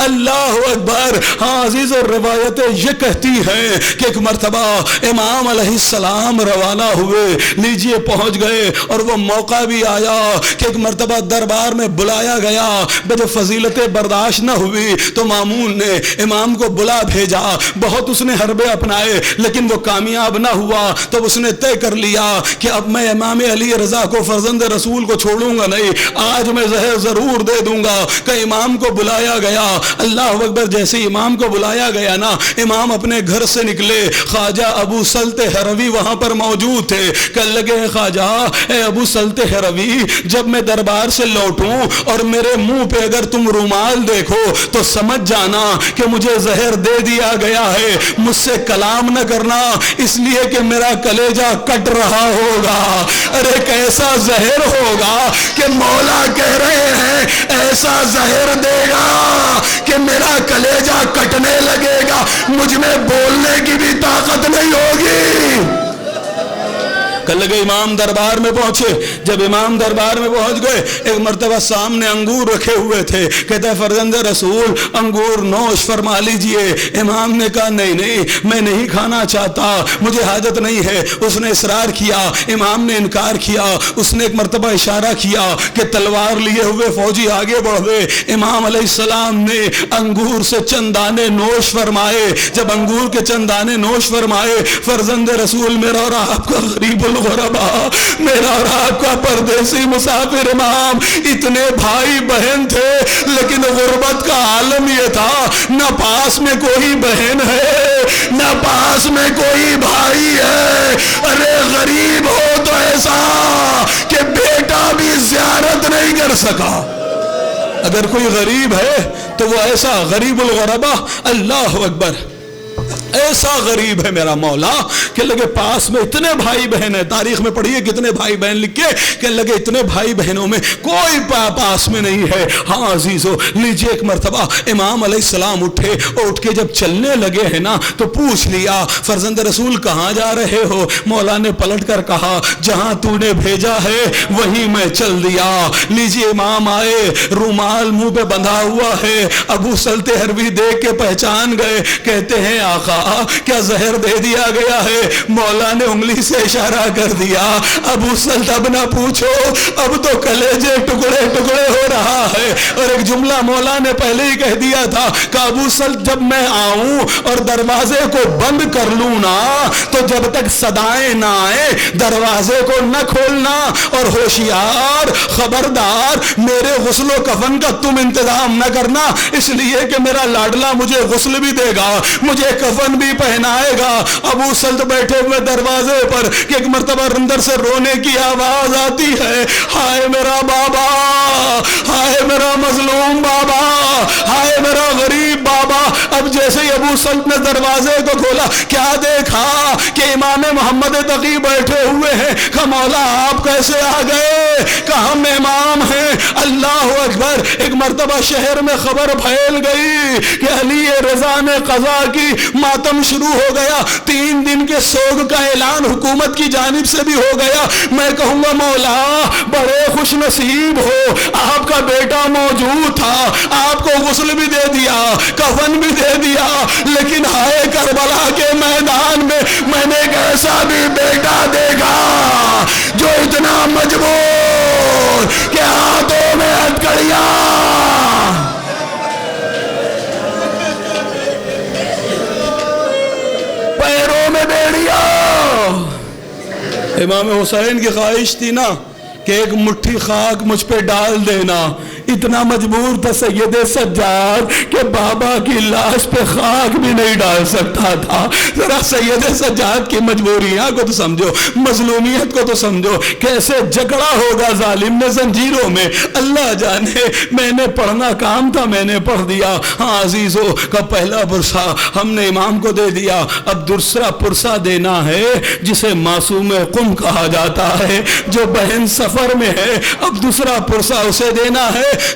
اللہ اکبر۔ اکبر. ہاں عزیزو روایتیں یہ کہتی ہیں کہ ایک مرتبہ امام علیہ السلام روانہ ہوئے, لیجئے پہنچ گئے, اور وہ موقع بھی آیا کہ ایک مرتبہ دربار میں بلایا گیا. جب فضیلتیں برداشت نہ ہوئی تو مامون نے امام کو بلا بھیجا. بہت اس نے حربے اپنائے لیکن وہ کامیاب نہ ہوا. تو اس نے طے کر لیا کہ اب میں امام علی رضا کو فرزند رسول کو چھوڑوں گا نہیں, آج میں زہر ضرور دے دوں گا. کہ امام کو بلایا گیا, اللہ اکبر, جیسے امام کو بلایا گیا نا, امام اپنے گھر سے نکلے. خواجہ ابو سلط ہروی وہاں پر موجود تھے. کہنے لگے خواجہ اے ابو سلط ہروی, جب میں دربار سے لوٹوں اور میرے منہ پہ اگر تم رومال دیکھو تو سمجھ جانا کہ مجھے زہر دے دیا گیا ہے. مجھ سے کلام نہ کرنا اس لیے کہ میرا کلیجہ کٹ رہا ہوگا. ارے کیسا زہر ہوگا کہ مولا کہہ رہے ہیں ایسا زہر دے گا کہ میرا کلیجہ کٹنے لگے گا, مجھ میں بولنے کی بھی طاقت نہیں ہوگی. کہنے لگے امام دربار میں پہنچے. جب امام دربار میں پہنچ گئے, ایک مرتبہ سامنے انگور رکھے ہوئے تھے. کہتا ہے فرزند رسول انگور نوش فرما لیجئے. امام نے کہا نہیں نہیں, میں نہیں کھانا چاہتا, مجھے حاجت نہیں ہے. اس نے اصرار کیا, امام نے انکار کیا. اس نے ایک مرتبہ اشارہ کیا کہ تلوار لیے ہوئے فوجی آگے بڑھ گئے. امام علیہ السلام نے انگور سے چند دانے نوش فرمائے. جب انگور کے چند دانے نوش فرمائے, فرزند رسول میرا اور آپ کا غریب الغربا, میرا اور آپ کا پردیسی مسافر امام, اتنے بھائی بہن تھے لیکن غربت کا عالم یہ تھا, نہ پاس میں کوئی بہن ہے نہ پاس میں کوئی بھائی ہے. ارے غریب ہو تو ایسا کہ بیٹا بھی زیارت نہیں کر سکا. اگر کوئی غریب ہے تو وہ ایسا غریب الغربا, اللہ اکبر, ایسا غریب ہے میرا مولا کہ لگے پاس میں اتنے بھائی بہن ہیں. تاریخ میں پڑھیے کتنے بھائی بہن لکھے کہ لگے اتنے بھائی بہنوں میں کوئی پاس میں نہیں ہے. ہاں عزیزو لیجئے, ایک مرتبہ امام علیہ السلام اٹھے, اٹھ کے جب چلنے لگے ہیں نا تو پوچھ لیا فرزند رسول کہاں جا رہے ہو. مولا نے پلٹ کر کہا جہاں تو نے بھیجا ہے وہیں میں چل دیا. لیجئے امام آئے, رومال منہ پہ بندھا ہوا ہے. ابو سلط ہروی دیکھ کے پہچان گئے. کہتے ہیں آقا کیا زہر دے دیا گیا ہے. مولا نے انگلی سے اشارہ کر دیا, ابو سلط اب نہ پوچھو, اب تو کلیجے ٹکڑے ٹکڑے ہو رہا ہے. اور ایک جملہ مولا نے پہلے ہی کہہ دیا تھا کہ ابو سلط جب میں آؤں اور دروازے کو بند کر لوں نا تو جب تک صدائیں نہ آئے دروازے کو نہ کھولنا. اور ہوشیار, خبردار, میرے غسل و کفن کا تم انتظام نہ کرنا, اس لیے کہ میرا لاڈلا مجھے غسل بھی دے گا, مجھے کفن بھی پہنائے گا. ابو سلط بیٹھے ہوئے دروازے پر کہ ایک مرتبہ اندر سے رونے کی آواز آتی ہے, ہائے میرا بابا, ہائے میرا مظلوم بابا, ہائے میرا غریب بابا. اب جیسے ہی ابو سلط نے دروازے کو کھولا, کیا دیکھا کہ امام محمد تقی بیٹھے ہوئے ہیں. کہ مولا آپ کیسے آ گئے, کہ ہم امام ہیں. اللہ اکبر. ایک مرتبہ شہر میں خبر پھیل گئی کہ علی رضا نے قضا کی, ماتم شروع ہو گیا. 3 دن کے سوگ کا اعلان حکومت کی جانب سے بھی ہو گیا. میں کہوں گا مولا بڑے خوش نصیب ہو, آپ کا بیٹا موجود تھا, آپ کو غسل بھی دے دیا, کفن بھی دے دیا, لیکن ہائے کربلا کے میدان میں میں نے ایک ایسا بھی بیٹا دیکھا جو اتنا مجبور کہ ہاتھوں میں ہتھکڑیاں, پیروں میں بیڑیاں. امام حسین کی خواہش تھی نا کہ ایک مٹھی خاک مجھ پہ ڈال دینا. اتنا مجبور تھا سید سجاد کہ بابا کی لاش پہ خاک بھی نہیں ڈال سکتا تھا. ذرا سید سجاد کی مجبوریاں کو تو سمجھو, مظلومیت کو تو سمجھو, کیسے جکڑا ہوگا ظالم نے زنجیروں میں. اللہ جانے, میں نے پڑھنا کام تھا, میں نے پڑھ دیا. ہاں عزیزو, کا پہلا پرسہ ہم نے امام کو دے دیا. اب دوسرا پرسہ دینا ہے جسے معصوم قم کہا جاتا ہے, جو بہن سفر میں ہے. اب دوسرا پرسہ اسے دینا ہے